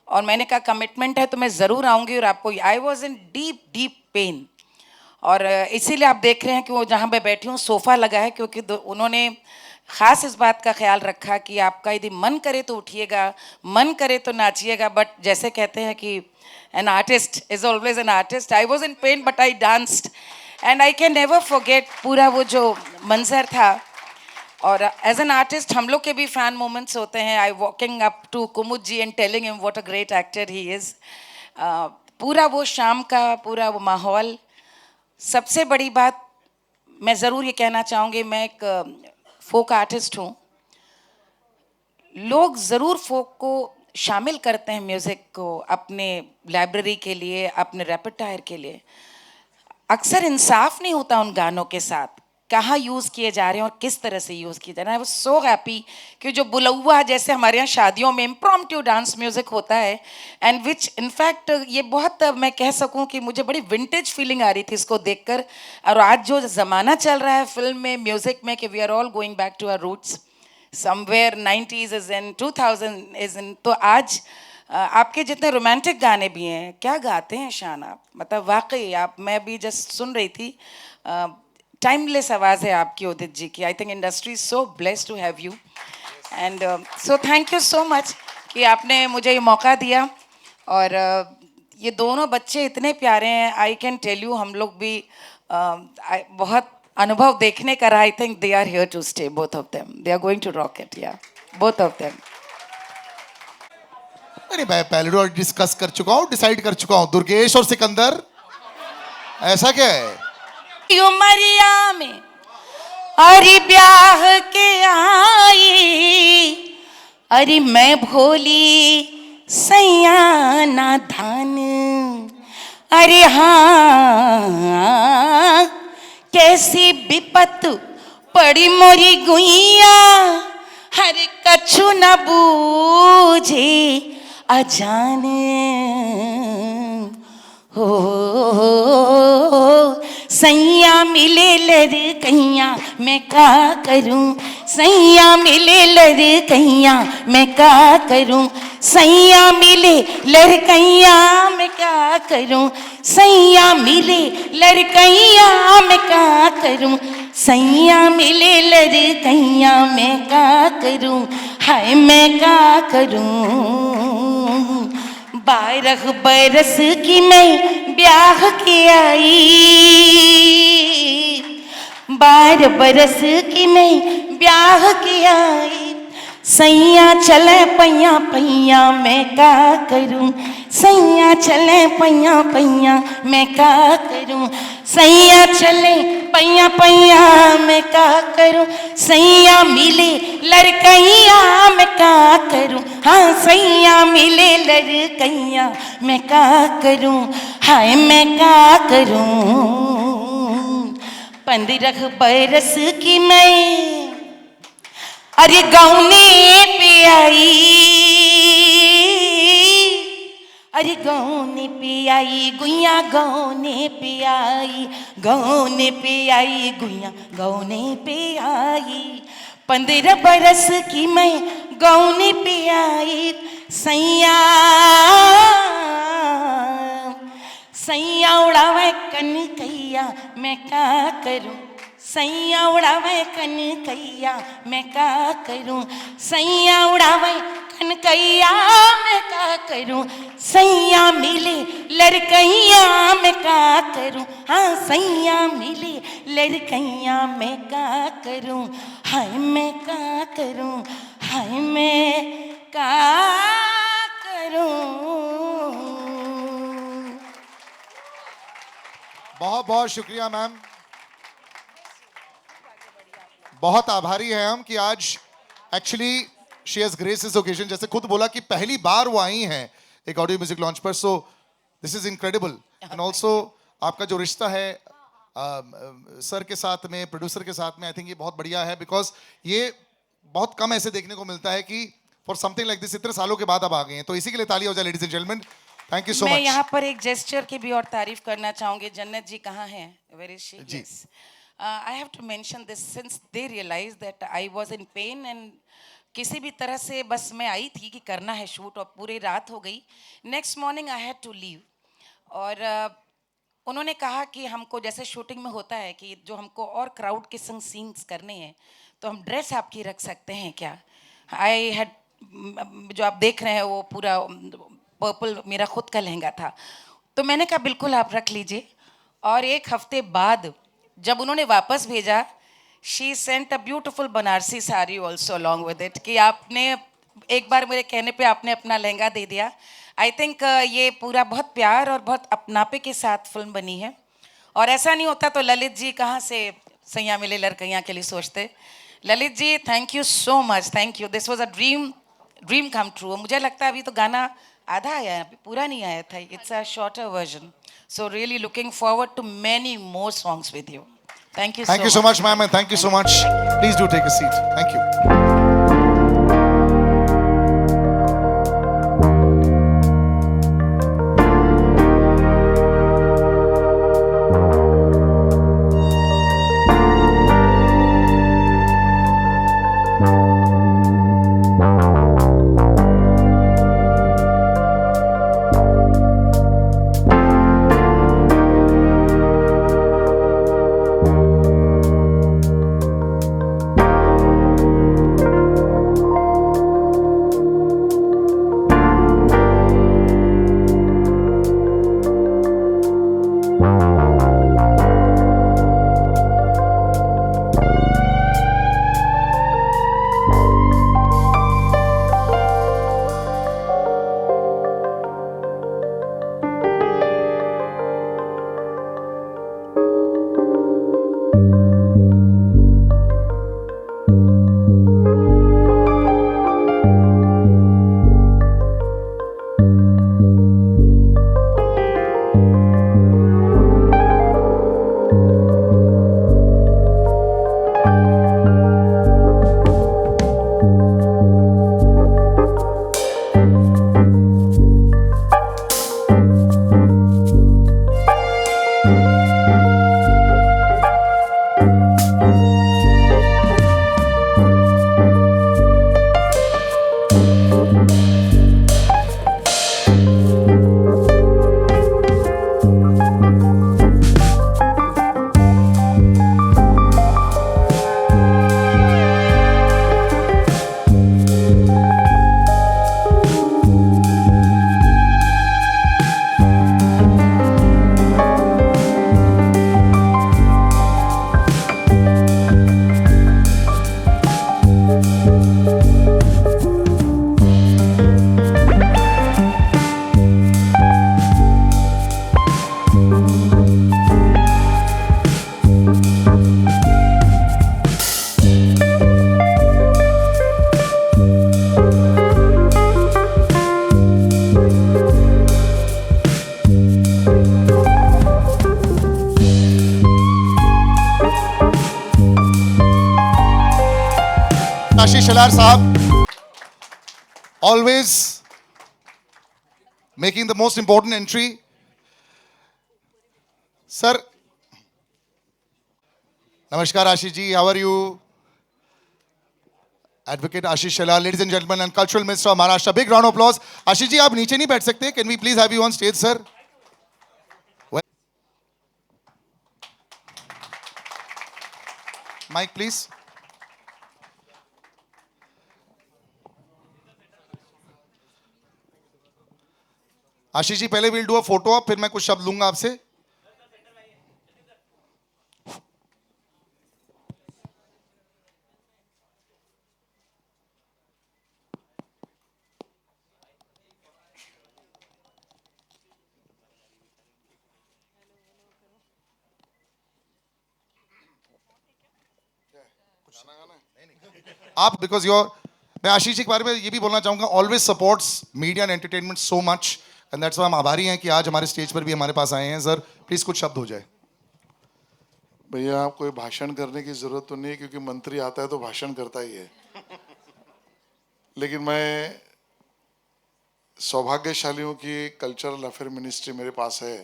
और मैंने कहा कमिटमेंट है तो मैं ज़रूर आऊँगी और आपको. I was in deep deep pain और इसीलिए आप देख रहे हैं कि वो जहाँ मैं बैठी हूँ सोफ़ा लगा है, क्योंकि उन्होंने ख़ास इस बात का ख्याल रखा कि आपका यदि मन करे तो उठिएगा, मन करे तो नाचिएगा. बट जैसे कहते हैं कि an artist is always an artist. I was in pen but I danced and I can never forget पूरा वो जो मंजर था. और एज एन आर्टिस्ट हम लोग के भी फ़ैन मोमेंट्स होते हैं. I walking up to Kumud ji and telling him what a great actor he is. पूरा वो शाम का पूरा वो माहौल. सबसे बड़ी बात मैं ज़रूर ये कहना चाहूँगी, मैं एक फोक आर्टिस्ट हूँ. लोग ज़रूर फोक को शामिल करते हैं म्यूज़िक को अपने लाइब्रेरी के लिए, अपने रेpertoire के लिए. अक्सर इंसाफ नहीं होता उन गानों के साथ, कहाँ यूज़ किए जा रहे हैं और किस तरह से यूज़ किए जा रहे हैं. आई वाज सो हैप्पी कि जो बुलौआ जैसे हमारे यहाँ शादियों में इम्प्रॉम्प्टू डांस म्यूज़िक होता है एंड विच इनफैक्ट ये बहुत मैं कह सकूँ कि मुझे बड़ी विंटेज फीलिंग आ रही थी इसको देखकर. और आज जो ज़माना चल रहा है फिल्म में, म्यूज़िक में, कि we are all going back to our roots. Somewhere 90s is in, 2000 is in. तो आज आपके जितने रोमांटिक गाने भी हैं, क्या गाते हैं शान आप, मतलब वाकई आप. मैं भी जस्ट सुन रही थी, टाइमलेस आवाज़ है आपकी उदित जी की. I think industry is so blessed to have you and so thank you so much कि आपने मुझे ये मौका दिया. और ये दोनों बच्चे इतने प्यारे हैं. आई कैन टेल यू हम लोग भी बहुत अनुभव देखने का रहा. I think they are here to stay, both of them. They are going to rock it, या बोथ ऑफ देम. अरे मैं पहले तो डिस्कस कर चुका हूँ, डिसाइड कर चुका हूँ. दुर्गेश और सिकंदर, ऐसा क्या है? उमरिया में अरे ब्याह के आई, अरे मैं भोली सैया ना धान. अरे हाँ कैसी विपत पड़ी मोरी गुइया, हर कछु न बूझे अजान. हो सैया मिले लड़कैया मैं का करूं, सैया मिले लड़कैया मैं का करूं, सैया मिले लड़कैया मैं क्या करूं, सैया मिले लड़कैया मैं क्या करूं, सैया मिले लड़कैया मैं क्या करूं, हाय मैं क्या करूं. 12 बरस की मैं ब्याह के आई, 12 बरस की मैं ब्याह के आई. सैया चले पैया पैया मैं का करूं, सैया चले पैया पैया मैं का करूं, सैया चले पैया पैया मैं का करूं, सैया मिले लड़कैया मैं का करूं, हाँ सैया मिले लड़कैया मैं का करूं, हाय मैं का करूं. 15 बरस की मैं अरे गौने पे आई, अरे गौने पे आई गुइया, गौने पे आई, गौने पे आई गुइया, गौने पे आई. 15 बरस की मैं गौने पे आई. सैया सैया उड़ावे कनकैया मैं क्या करूं, सैया उड़ावे कनकैया मैं का करूं, सैया उड़ावे कनकैया मैं का करूं, सैया मिले लड़कैया मैं का करूं, हाँ सैया मिले लड़कैया मैं का करूं, हाय मैं का करूं, हाय मैं का करूं. बहुत बहुत शुक्रिया मैम. बहुत आभारी हैं हम कि आज actually she has grace this occasion. जैसे खुद बोला कि पहली बार वो आई हैं एक ऑडियो म्यूजिक लॉन्च पर. So this is incredible. And also आपका जो रिश्ता है सर के साथ में, प्रोड्यूसर के साथ में, आई थिंक ये बहुत बढ़िया है. बिकॉज ये बहुत कम ऐसे देखने को मिलता है कि फॉर समथिंग लाइक दिस इतने सालों के बाद अब आ गए हैं. तो इसी के लिए ताली हो जाए ladies and gentleman. Thank you so much. मैं यहाँ पर एक जेस्चर की भी और तारीफ करना चाहूंगी. जन्नत जी कहाँ हैं? Where is she? जी. I have to mention this since they realized that I was in pain and किसी भी तरह से बस मैं आई थी कि करना है शूट और पूरी रात हो गई. Next morning I had to leave और उन्होंने कहा कि हमको जैसे शूटिंग में होता है कि जो हमको और क्राउड के संग सीन्स करने हैं तो हम ड्रेस आपकी रख सकते हैं क्या. आई हैड जो आप देख रहे हैं वो पूरा पर्पल मेरा खुद का लहंगा था तो मैंने कहा बिल्कुल आप रख लीजिए. और एक हफ्ते बाद जब उन्होंने वापस भेजा she sent a beautiful Banarasi sari also along with it कि आपने एक बार मेरे कहने पे आपने अपना लहंगा दे दिया. आई थिंक ये पूरा बहुत प्यार और बहुत अपनापे के साथ फिल्म बनी है और ऐसा नहीं होता तो ललित जी कहाँ से सैया मिले लड़कैया के लिए सोचते. Lalit ji thank you so much. Thank you. This was a dream come true. मुझे लगता है अभी तो गाना आधा आया है अभी पूरा नहीं आया था. It's a shorter version. So really looking forward to many more songs with you. Thank you so much, ma'am, and thank you so much. Please do take a seat. Thank you. Ashish Shelar साहब always making the most important entry. Sir, namaskar Ashish ji, how are you? Advocate Ashish Shelar, ladies and gentlemen, and Cultural Minister of Maharashtra. Big round of applause. Ashish ji, आप नीचे नहीं बैठ सकते? Can we please have you on stage, sir? Mic, please. Ashish ji पहले will do a photo up फिर मैं कुछ शब्द लूंगा आपसे. आप बिकॉज योर मैं आशीष जी के बारे में ये भी बोलना चाहूंगा always supports media and entertainment so much and that's why हम आभारी हैं कि आज हमारे स्टेज पर भी हमारे पास आए हैं. सर प्लीज कुछ शब्द हो जाए. भैया कोई भाषण करने की जरूरत तो नहीं है क्योंकि मंत्री आता है तो भाषण करता ही है. लेकिन मैं सौभाग्यशाली हूं कि कल्चरल अफेयर मिनिस्ट्री मेरे पास है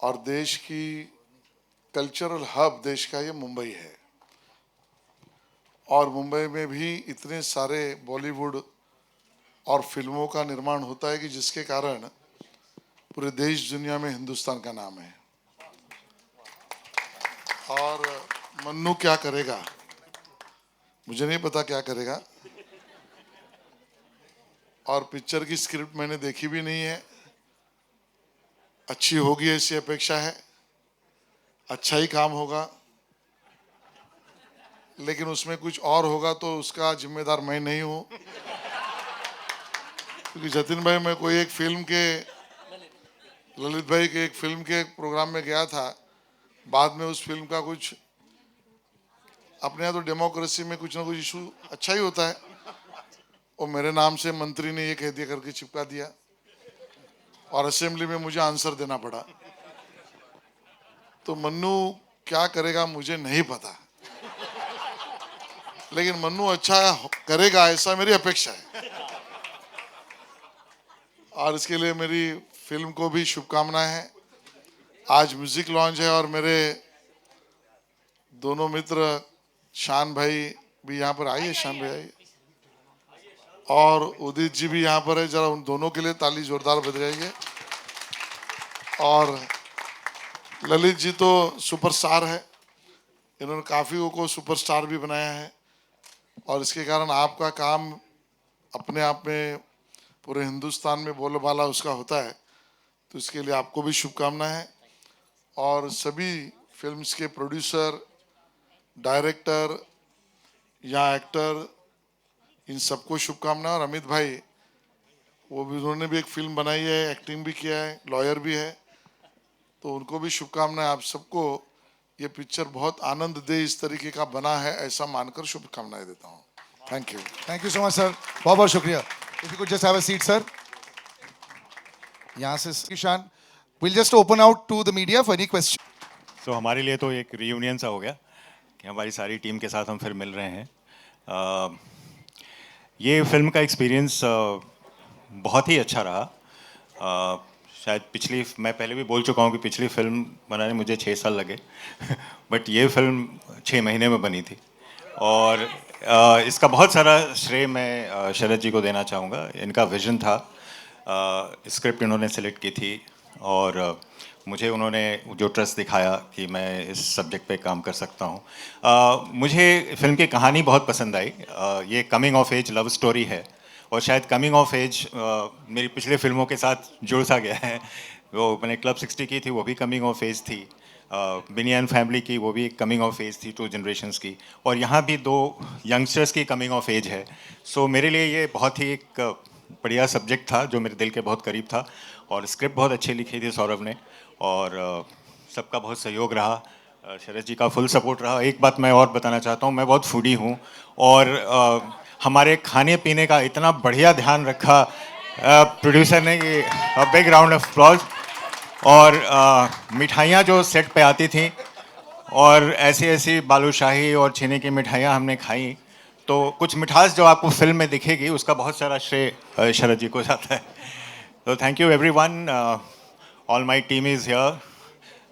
और देश की कल्चरल हब देश का ये मुंबई है, और मुंबई में भी इतने सारे बॉलीवुड और फिल्मों का निर्माण होता है कि जिसके कारण पूरे देश दुनिया में हिंदुस्तान का नाम है। और मन्नू क्या करेगा मुझे नहीं पता क्या करेगा, और पिक्चर की स्क्रिप्ट मैंने देखी भी नहीं है। अच्छी होगी ऐसी अपेक्षा है, अच्छा ही काम होगा, लेकिन उसमें कुछ और होगा तो उसका जिम्मेदार मैं नहीं हूं, क्योंकि जतिन भाई मैं कोई एक फिल्म के ललित भाई के एक फिल्म के प्रोग्राम में गया था, बाद में उस फिल्म का कुछ अपने यहाँ तो डेमोक्रेसी में कुछ ना कुछ इशू अच्छा ही होता है, और मेरे नाम से मंत्री ने ये कह दिया करके चिपका दिया, और असेंबली में मुझे आंसर देना पड़ा। तो मन्नू क्या करेगा मुझे नहीं पता, लेकिन मन्नू अच्छा करेगा ऐसा मेरी अपेक्षा है, और इसके लिए मेरी फिल्म को भी शुभकामनाएं हैं। आज म्यूजिक लॉन्च है और मेरे दोनों मित्र शान भाई भी यहाँ पर आइए, शान भाई आइए, और उदित जी भी यहाँ पर है, जरा उन दोनों के लिए ताली जोरदार बजाइए। और ललित जी तो सुपरस्टार है, इन्होंने काफियों को सुपरस्टार भी बनाया है, और इसके कारण आपका काम अपने आप में पूरे हिंदुस्तान में बोलबाला उसका होता है, तो इसके लिए आपको भी शुभकामनाएं हैं। और सभी फिल्म्स के प्रोड्यूसर, डायरेक्टर या एक्टर, इन सबको शुभकामनाएं। और अमित भाई वो भी, उन्होंने भी एक फिल्म बनाई है, एक्टिंग भी किया है, लॉयर भी है, तो उनको भी शुभकामनाएं। आप सबको ये पिक्चर बहुत आनंद दे इस तरीके का बना है ऐसा मानकर शुभकामनाएं देता हूँ। Thank you so much sir, बहुत बहुत शुक्रिया। If you could just have a seat sir. यहाँ से किशान, we'll just open out to the media for any question. तो हमारे लिए तो एक रियूनियन सा हो गया कि हमारी सारी टीम के साथ हम फिर मिल रहे हैं। ये फिल्म का एक्सपीरियंस बहुत ही अच्छा रहा। शायद मैं पहले भी बोल चुका हूँ कि पिछली फिल्म बनाने मुझे 6 साल लगे बट ये फिल्म 6 महीने में बनी थी, और इसका बहुत सारा श्रेय मैं शरद जी को देना चाहूँगा। इनका विजन था, स्क्रिप्ट इन्होंने सेलेक्ट की थी, और मुझे उन्होंने जो ट्रस्ट दिखाया कि मैं इस सब्जेक्ट पे काम कर सकता हूँ। मुझे फिल्म की कहानी बहुत पसंद आई। ये coming of age love story है, और शायद कमिंग ऑफ एज मेरी पिछले फिल्मों के साथ जुड़ सा गया है। वो मैंने क्लब 60 की थी, वो भी कमिंग ऑफ एज थी। बिनियान फैमिली की, वो भी कमिंग ऑफ एज थी, 2 जनरेशन्स की, और यहाँ भी 2 यंगस्टर्स की कमिंग ऑफ एज है। सो मेरे लिए ये बहुत ही एक बढ़िया सब्जेक्ट था जो मेरे दिल के बहुत करीब था, और स्क्रिप्ट बहुत अच्छी लिखी थी सौरभ ने, और सबका बहुत सहयोग रहा, शरद जी का फुल सपोर्ट रहा। एक बात मैं और बताना चाहता हूँ, मैं बहुत फूडी हूँ, और हमारे खाने पीने का इतना बढ़िया ध्यान रखा प्रोड्यूसर ने कि बिग राउंड ऑफ अप्लॉज। और मिठाइयाँ जो सेट पे आती थी, और ऐसी ऐसी बालूशाही और छीने की मिठाइयाँ हमने खाई, तो कुछ मिठास जो आपको फिल्म में दिखेगी उसका बहुत सारा श्रेय शरद जी को जाता है। तो thank you everyone, all my team is here,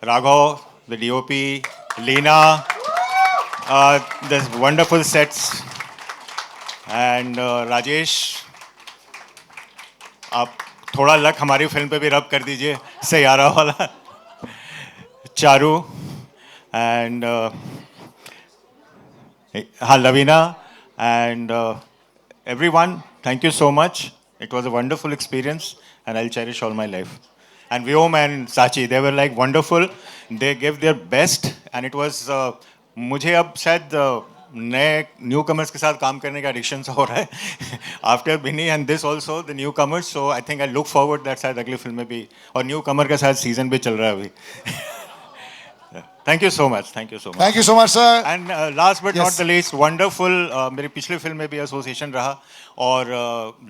Raghav, the DOP, Leena, this wonderful sets, and Rajesh, आप थोड़ा लक हमारी फिल्म पे भी रब कर दीजिए, सैयारा वाला, चारू, एंड हाँ Lavina, and everyone, thank you so much. It was a wonderful experience and I'll cherish all my life. And Vyom and Sachi, they were like wonderful. They gave their best and it was मुझे अब शायद नए new commerce के साथ काम करने का addiction हो रहा है after Binny and this also the new commerce, so I think I look forward that शायद अगली फिल्म में भी, और न्यू कमर का शायद सीजन भी चल रहा है अभी। Thank you so much. Thank you so much. Thank you so much, sir. And last but not the least, wonderful. मेरी पिछली फिल्म में भी एसोसिएशन रहा, और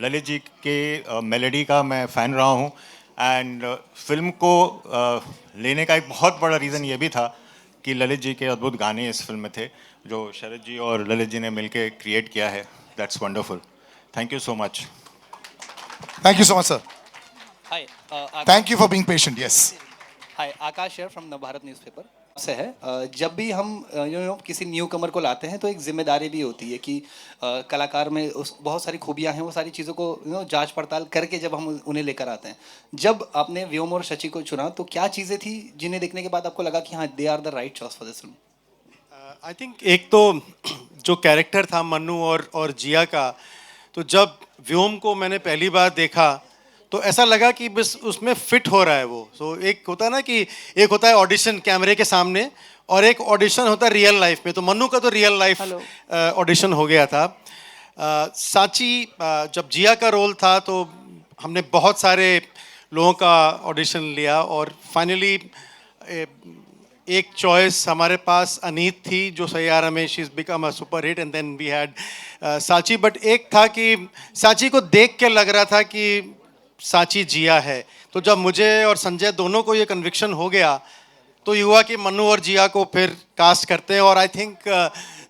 ललित जी के मेलोडी का मैं फ़ैन रहा हूँ, एंड फिल्म को लेने का एक बहुत बड़ा रीज़न ये भी था कि ललित जी के अद्भुत गाने इस फिल्म में थे, जो शरद जी और ललित जी ने मिलके क्रिएट किया है। That's wonderful. Thank you so much. Thank you so much, sir. Hi. Thank you for being patient. Yes. Hi, Akash here from the Bharat newspaper. से है जब भी हम किसी न्यू कमर को लाते हैं तो एक जिम्मेदारी भी होती है कि कलाकार में बहुत सारी खूबियां हैं, वो सारी चीज़ों को जांच पड़ताल करके जब हम उन्हें लेकर आते हैं। जब आपने व्योम और शची को चुना तो क्या चीज़ें थी जिन्हें देखने के बाद आपको लगा कि हाँ they are the right choice for this film? I think एक तो जो कैरेक्टर था मन्नू और जिया का, तो जब व्योम को मैंने पहली बार देखा तो ऐसा लगा कि बस उसमें फिट हो रहा है वो। सो एक होता है ना कि एक होता है ऑडिशन कैमरे के सामने और एक ऑडिशन होता है रियल लाइफ में। तो मन्नू का तो रियल लाइफ ऑडिशन हो गया था। सांची जब जिया का रोल था तो हमने बहुत सारे लोगों का ऑडिशन लिया और फाइनली एक चॉइस हमारे पास अनीत थी जो सैयारा में she is become a super hit, and then we had Saanchi. But एक था कि सांची को देख के लग रहा था कि सांची जिया है। तो जब मुझे और संजय दोनों को ये कन्विक्शन हो गया तो ये हुआ कि मन्नू और जिया को फिर कास्ट करते हैं। और आई थिंक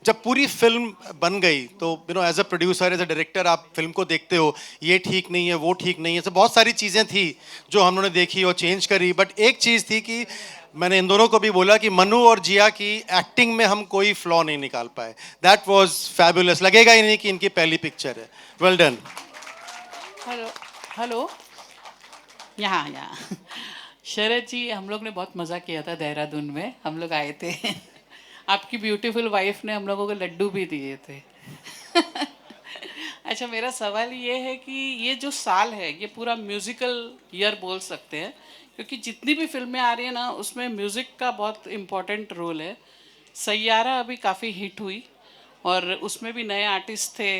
जब पूरी फिल्म बन गई तो as a producer, as a director आप फिल्म को देखते हो, ये ठीक नहीं है, वो ठीक नहीं है। तो बहुत सारी चीज़ें थी जो हम लोगों ने देखी और चेंज करी। बट एक चीज़ थी कि मैंने इन दोनों को भी बोला कि मन्नू और जिया की एक्टिंग में हम कोई फ्लॉ नहीं निकाल पाए। That was fabulous. लगेगा ही नहीं कि इनकी पहली पिक्चर है। Well done. हेलो यहाँ शरद जी, हम लोग ने बहुत मज़ा किया था देहरादून में। हम लोग आए थे आपकी ब्यूटीफुल वाइफ ने हम लोगों को लड्डू भी दिए थे। अच्छा, मेरा सवाल ये है कि ये जो साल है ये पूरा म्यूज़िकल ईयर बोल सकते हैं, क्योंकि जितनी भी फिल्में आ रही हैं ना उसमें म्यूज़िक का बहुत इम्पोर्टेंट रोल है। सैयारा अभी काफ़ी हिट हुई और उसमें भी नए आर्टिस्ट थे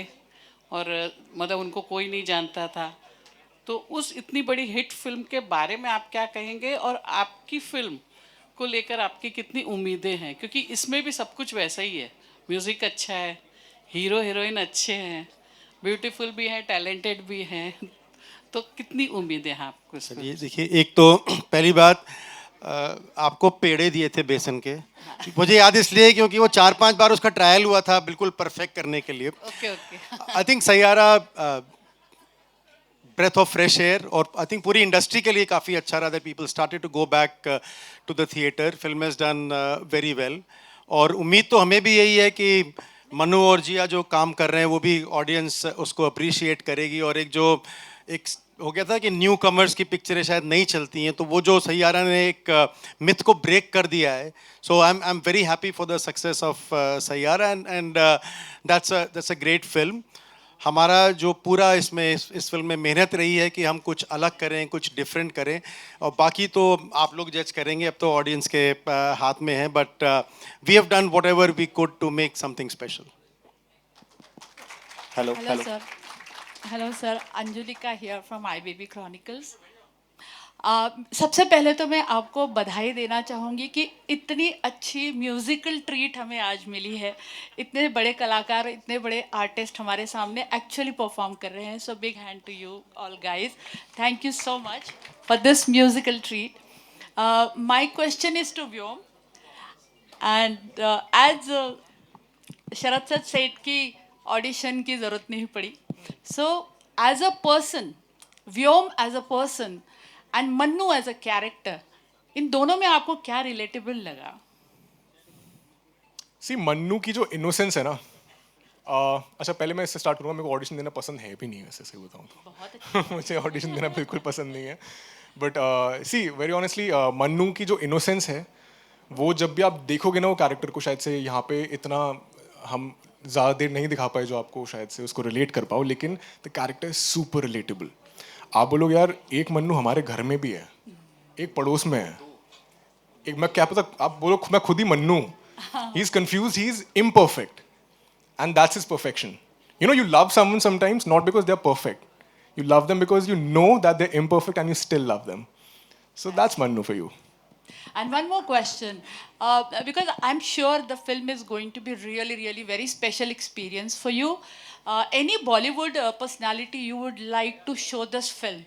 और मतलब उनको कोई नहीं जानता था। तो उस इतनी बड़ी हिट फिल्म के बारे में आप क्या कहेंगे और आपकी फिल्म को लेकर आपकी कितनी उम्मीदें हैं? क्योंकि इसमें भी सब कुछ वैसा ही है, म्यूज़िक अच्छा है, हीरो हीरोइन अच्छे हैं, ब्यूटीफुल भी हैं, टैलेंटेड भी हैं, तो कितनी उम्मीदें हैं आपको? ये देखिए, एक तो पहली बात आपको पेड़े दिए थे बेसन के। मुझे याद इसलिए क्योंकि वो 4-5 बार उसका ट्रायल हुआ था बिल्कुल परफेक्ट करने के लिए। Okay. I think Saiyaara breath of fresh air, और आई थिंक पूरी इंडस्ट्री के लिए काफ़ी अच्छा रहा that people started to go back to the theatre. Film has done very well और उम्मीद तो हमें भी यही है कि मन्नू और जिया जो काम कर रहे हैं वो भी ऑडियंस उसको अप्रिशिएट करेगी। और एक हो गया था कि न्यू कमर्स की पिक्चरें शायद नहीं चलती हैं, तो वो जो सैयारा ने एक मिथ को ब्रेक कर दिया है। So I am very happy for the success of Saiyaara and that's a great film. हमारा जो पूरा इसमें इस फिल्म में मेहनत रही है कि हम कुछ अलग करें, कुछ डिफरेंट करें, और बाकी तो आप लोग जज करेंगे, अब तो ऑडियंस के हाथ में है। But we have done whatever we could to make something special. Hello sir, Anjulika here from I Baby Chronicles. सबसे पहले तो मैं आपको बधाई देना चाहूँगी कि इतनी अच्छी म्यूज़िकल ट्रीट हमें आज मिली है। इतने बड़े कलाकार, इतने बड़े आर्टिस्ट हमारे सामने एक्चुअली परफॉर्म कर रहे हैं। So big hand to you all guys. Thank you so much for this musical treat. My question is to Vyom and as Sharad sir Seth की ऑडिशन की ज़रूरत नहीं पड़ी। So as a person, Vyom as a person and Mannu as a character, इन दोनों में आपको क्या रिलेटेबल लगा? सी, मन्नू की जो इनोसेंस है ना, अच्छा पहले मैं इससे स्टार्ट करूँगा। मेरे को ऑडिशन देना पसंद है भी नहीं, वैसे सही बताऊँ तो। मुझे ऑडिशन देना बिल्कुल पसंद नहीं है। But see, very honestly, Mannu की जो इनोसेंस है वो जब भी आप देखोगे ना वो कैरेक्टर को, शायद से यहाँ पे इतना हम ज़्यादा देर नहीं दिखा पाए जो आपको शायद से उसको रिलेट कर पाओ, लेकिन the character is super relatable. आप बोलोगे यार एक मन्नू हमारे घर में भी है, एक पड़ोस में है, एक मैं क्या पता, आप बोलो मैं खुद ही Mannu. He is confuse, he is imperfect and that's his perfection. You know, you love someone sometimes not because they are perfect, you love them because you know that they're imperfect and you still love them. So that's Mannu for you. And one more question, because I'm sure the film is going to be really, really very special experience for you. Any Bollywood personality you would like to show this film?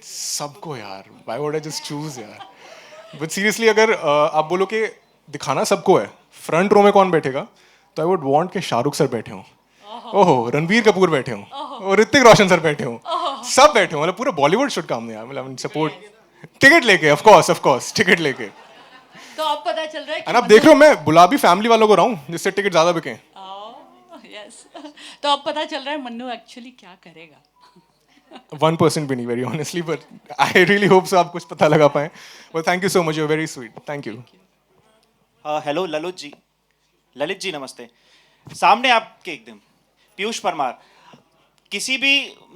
सबको यार, why would I just choose यार? But seriously, अगर आप बोलो कि दिखाना सबको है, फ्रंट रो में कौन बैठेगा, तो आई वुड वांट के शाहरुख सर बैठे हों, ओहो रणबीर कपूर बैठे हों, और ऋतिक रोशन सर बैठे हों, सब बैठे हों, मतलब पूरा बॉलीवुड शुड कम यार, मतलब सपोर्ट टिकट लेके, ऑफ कोर्स टिकट लेके। तो अब पता चल रहा है और आप देख रहे हो मैं बुला भी फैमिली वालों को रहा हूँ जिससे टिकट ज्यादा बिके। यस तो अब पता चल रहा है मन्नू एक्चुअली क्या करेगा। 1% भी नहीं, very honestly, but I really hope so आप कुछ पता लगा पाए। But thank you so much, you are very sweet, thank you. Hello Lalit ji नमस्ते। सामने आपके एकदम पीयूष परमार। किसी भी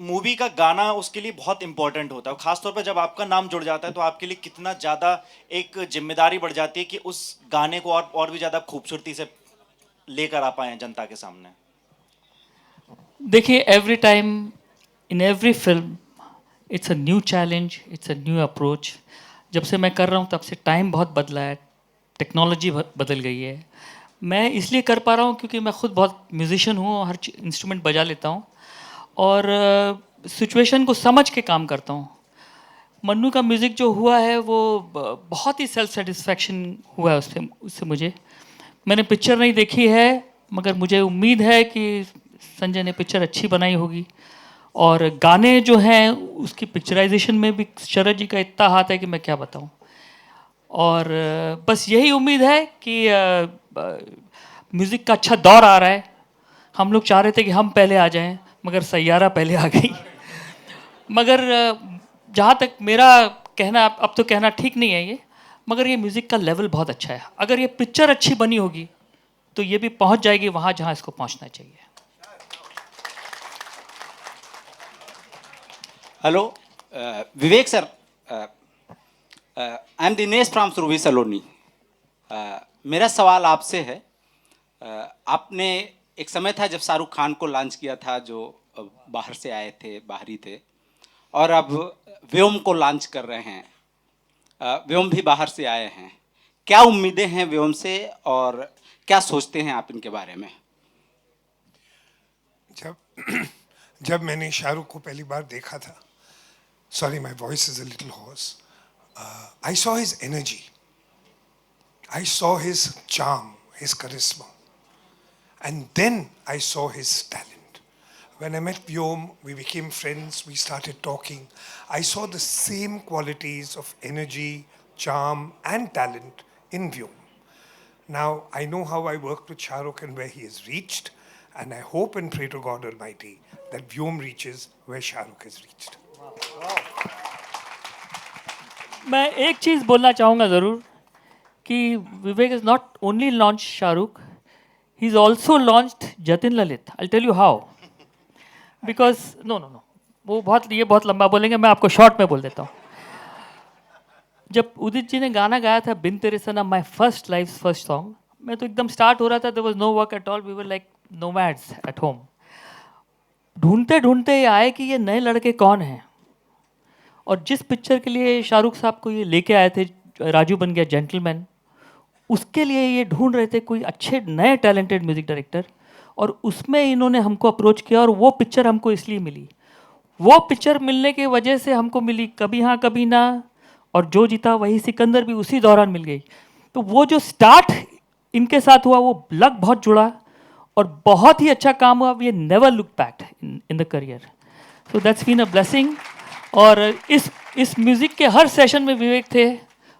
मूवी का गाना उसके लिए बहुत इंपॉर्टेंट होता है, खासतौर पर जब आपका नाम जुड़ जाता है तो आपके लिए कितना ज़्यादा एक जिम्मेदारी बढ़ जाती है कि उस गाने को और भी ज़्यादा खूबसूरती से लेकर आ पाए जनता के सामने। देखिए, every time in every film it's a new challenge, it's a new approach. जब से मैं कर रहा हूँ तब से टाइम बहुत बदला है, टेक्नोलॉजी बदल गई है। मैं इसलिए कर पा रहा हूँ क्योंकि मैं खुद बहुत म्यूजिशियन हूँ, हर इंस्ट्रूमेंट बजा लेता हूँ और सिचुएशन को समझ के काम करता हूँ। मन्नू का म्यूज़िक जो हुआ है वो बहुत ही सेल्फ सेटिस्फैक्शन हुआ है उससे मुझे। मैंने पिक्चर नहीं देखी है मगर मुझे उम्मीद है कि संजय ने पिक्चर अच्छी बनाई होगी और गाने जो हैं उसकी पिक्चराइजेशन में भी शरद जी का इतना हाथ है कि मैं क्या बताऊँ। और बस यही उम्मीद है कि म्यूज़िक का अच्छा दौर आ रहा है। हम लोग चाह रहे थे कि हम पहले आ जाएं मगर सैयारा पहले आ गई। मगर जहाँ तक मेरा कहना, अब तो कहना ठीक नहीं है ये, मगर ये म्यूज़िक का लेवल बहुत अच्छा है। अगर ये पिक्चर अच्छी बनी होगी तो ये भी पहुँच जाएगी वहाँ जहाँ इसको पहुँचना चाहिए। Hello Vivek sir, I am Dinesh from Surbhi Saloni. मेरा सवाल आपसे है, आपने एक समय था जब शाहरुख खान को लॉन्च किया था जो बाहर से आए थे, बाहरी थे, और अब व्योम को लॉन्च कर रहे हैं। व्योम भी बाहर से आए हैं, क्या उम्मीदें हैं व्योम से और क्या सोचते हैं आप इनके बारे में? जब मैंने शाहरुख को पहली बार देखा था, sorry my voice is a little horse, I saw his energy, I saw his charm, his charisma, and then I saw his talent. When I met Vyom, we became friends, we started talking. I saw the same qualities of energy, charm and talent in Vyom. Now I know how I worked with Shahrukh and where he has reached, and I hope and pray to God Almighty that Vyom reaches where Shahrukh has reached. मैं एक चीज़ बोलना चाहूँगा ज़रूर कि Vivek is not only launch Shahrukh, he is also launched Jatin Lalit. I tell you how, because no वो बहुत लंबा बोलेंगे, मैं आपको शॉर्ट में बोल देता हूँ। जब उदित जी ने गाना गाया था बिन तेरे सनम, माई फर्स्ट सॉन्ग, मैं तो एकदम स्टार्ट हो रहा था, there was no work at all, we were like nomads at home. ढूंढते ढूंढते ये आए कि ये नए लड़के कौन हैं, और जिस पिक्चर के लिए शाहरुख साहब को ये लेके आए थे, राजू बन गया जेंटलमैन, उसके लिए ये ढूंढ रहे थे कोई अच्छे नए टैलेंटेड म्यूज़िक डायरेक्टर, और उसमें इन्होंने हमको अप्रोच किया और वो पिक्चर हमको इसलिए मिली। वो पिक्चर मिलने की वजह से हमको मिली कभी हाँ कभी ना, और जो जीता वही सिकंदर भी उसी दौरान मिल गई। तो वो जो स्टार्ट इनके साथ हुआ वो लक बहुत जुड़ा और बहुत ही अच्छा काम हुआ। We never look back in the career, so that's been a blessing. और इस म्यूज़िक के हर सेशन में विवेक थे,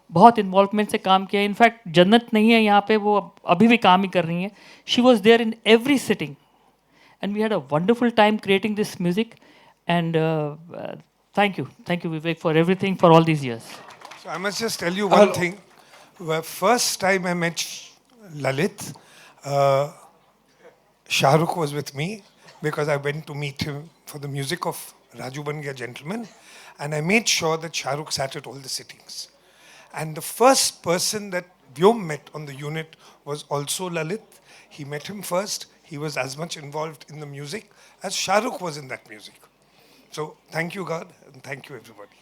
बहुत इन्वॉल्वमेंट से काम किया। इनफैक्ट जन्नत नहीं है यहाँ पे, वो अभी भी काम ही कर रही हैं। She was there in every sitting and we had a wonderful time creating this music and thank you Vivek for everything for all these years. So I must just tell you one thing. The first time I met Lalit, Shahrukh was with me because I went to meet him for the music of Raju Ban Gaya Gentleman, and I made sure that Shahrukh sat at all the sittings. And the first person that Vyom met on the unit was also Lalit. He met him first. He was as much involved in the music as Shahrukh was in that music. So thank you God and thank you everybody.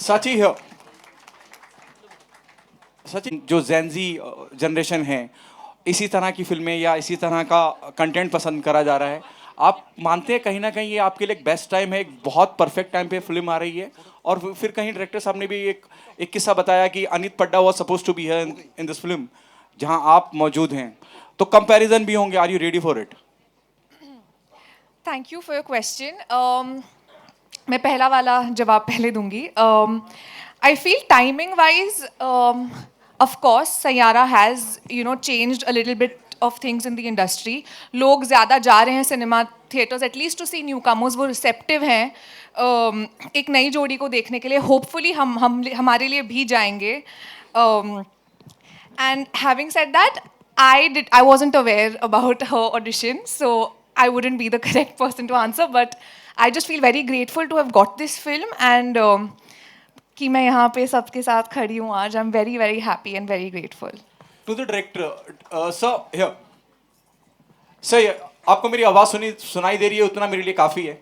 Sachi here. Sachin, जो Gen Z generation है इसी तरह की फिल्में या इसी तरह का कंटेंट पसंद करा जा रहा है, आप मानते हैं कहीं ना कहीं ये आपके लिए एक बेस्ट टाइम है, एक बहुत परफेक्ट टाइम पे फिल्म आ रही है? और फिर कहीं डायरेक्टर साहब ने भी एक किस्सा बताया कि Anit Padda was suppose to be here in this film जहां आप मौजूद हैं, तो कंपैरिजन भी होंगे। Are you ready for it? Thank you for your question. मैं पहला वाला जवाब पहले दूंगी। I feel timing wise, of course, Sayyara has, changed a little bit of things in the industry. लोग ज़्यादा जा रहे हैं cinema theaters at least to see newcomers, वो receptive हैं एक नई जोड़ी को देखने के लिए. Hopefully हमारे लिए भी जाएंगे. And having said that, I wasn't aware about her audition, so I wouldn't be the correct person to answer. But I just feel very grateful to have got this film and कि मैं यहाँ पे सबके साथ खड़ी हूँ आज. I'm very very happy and very grateful. To the director, sir, here. Sir, आपको मेरी आवाज़ सुनाई दे रही है, उतना मेरे लिए काफ़ी है.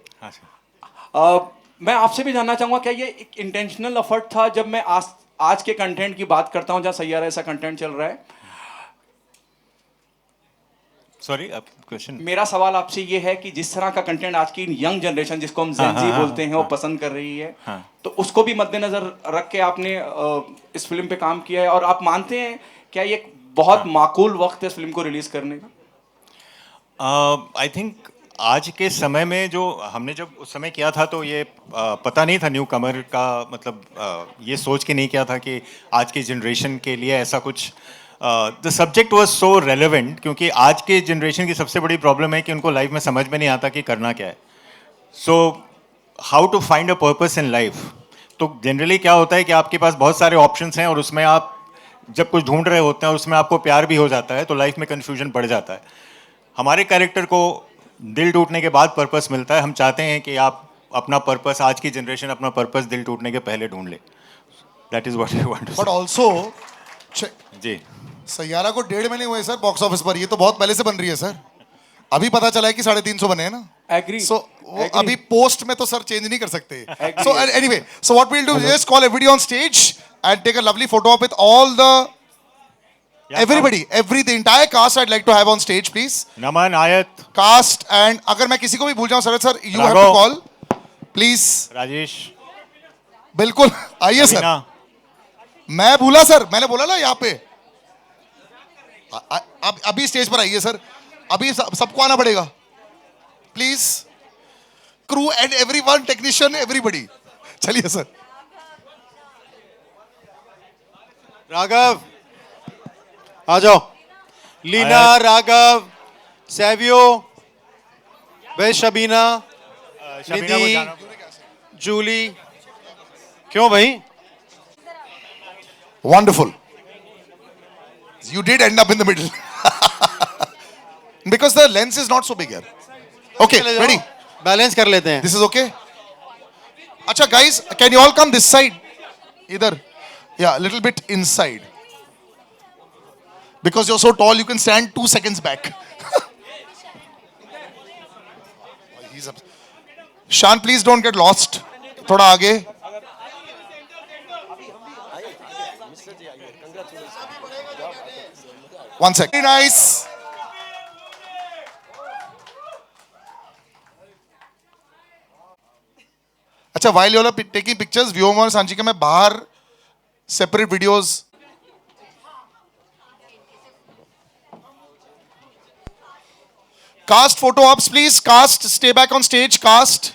मैं आपसे भी जानना चाहूँगा क्या ये एक इंटेंशनल एफर्ट था जब मैं आज के कंटेंट की बात करता हूँ जहाँ सैयारा ऐसा कंटेंट चल रहा है. Sorry, question. मेरा सवाल आपसे ये है कि जिस तरह का कंटेंट आज की यंग जनरेशन जिसको हम जेन जी बोलते हैं वो पसंद कर रही है, तो उसको भी मद्देनजर रख के आपने इस फिल्म पे काम किया है और आप मानते हैं क्या ये बहुत माकूल वक्त है इस फिल्म को रिलीज करने का? आई थिंक आज के समय में जो हमने जब उस समय किया था तो ये पता नहीं था न्यू कमर का, मतलब ये सोच के नहीं किया था कि आज की जनरेशन के लिए ऐसा कुछ. The subject was so relevant क्योंकि आज के जनरेशन की सबसे बड़ी प्रॉब्लम है कि उनको लाइफ में समझ में नहीं आता कि करना क्या है. So how to find a purpose in life. तो जनरली क्या होता है कि आपके पास बहुत सारे ऑप्शंस हैं और उसमें आप जब कुछ ढूंढ रहे होते हैं और उसमें आपको प्यार भी हो जाता है तो लाइफ में कन्फ्यूजन बढ़ जाता है. हमारे कैरेक्टर को दिल टूटने के बाद पर्पस मिलता है. हम चाहते हैं कि आप अपना पर्पस, आज की जनरेशन अपना पर्पस दिल टूटने के पहले ढूंढ ले. That is what we want to say. But also जी, सैयारा को 1.5 महीने हुए सर बॉक्स ऑफिस पर. ये तो बहुत पहले से बन रही है सर. अभी पता चला है कि 350 बने हैं ना. एग्री. सो अभी पोस्ट में तो सर चेंज नहीं कर सकते. So anyway, so what we will do is call everybody on stage and take a lovely photo with all the everybody, the entire cast I'd like to have on stage, please. नमन, आयत, cast, and अगर मैं किसी को भी भूल जाऊं Sharad sir, you have to call, please. Rajesh, बिल्कुल आइए सर. मैं भूला सर, मैंने बोला ना यहाँ पे. अभी स्टेज पर आइए सर. अभी सबको आना पड़ेगा. Please, crew and everyone, technician, everybody. चलिए सर. राघव आ जाओ. लीना, राघव, सैवियो, शबीना, निधि, जूली. क्यों भाई? Wonderful. You did end up in the middle. Because the lens is not so big here. Okay, ready? Balance कर लेते हैं. This is okay? अच्छा guys, can you all come this side? इधर. Yeah, a little bit inside. Because you're so tall, you can stand 2 seconds back. Shan, please don't get lost. थोड़ा आगे. One sec. Very nice. अच्छा, while you all are taking pictures, Vyom और सांची का मैं बाहर separate videos. Cast photo ops, please. Cast, stay back on stage. Cast.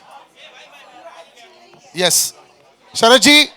Yes. Sharad ji,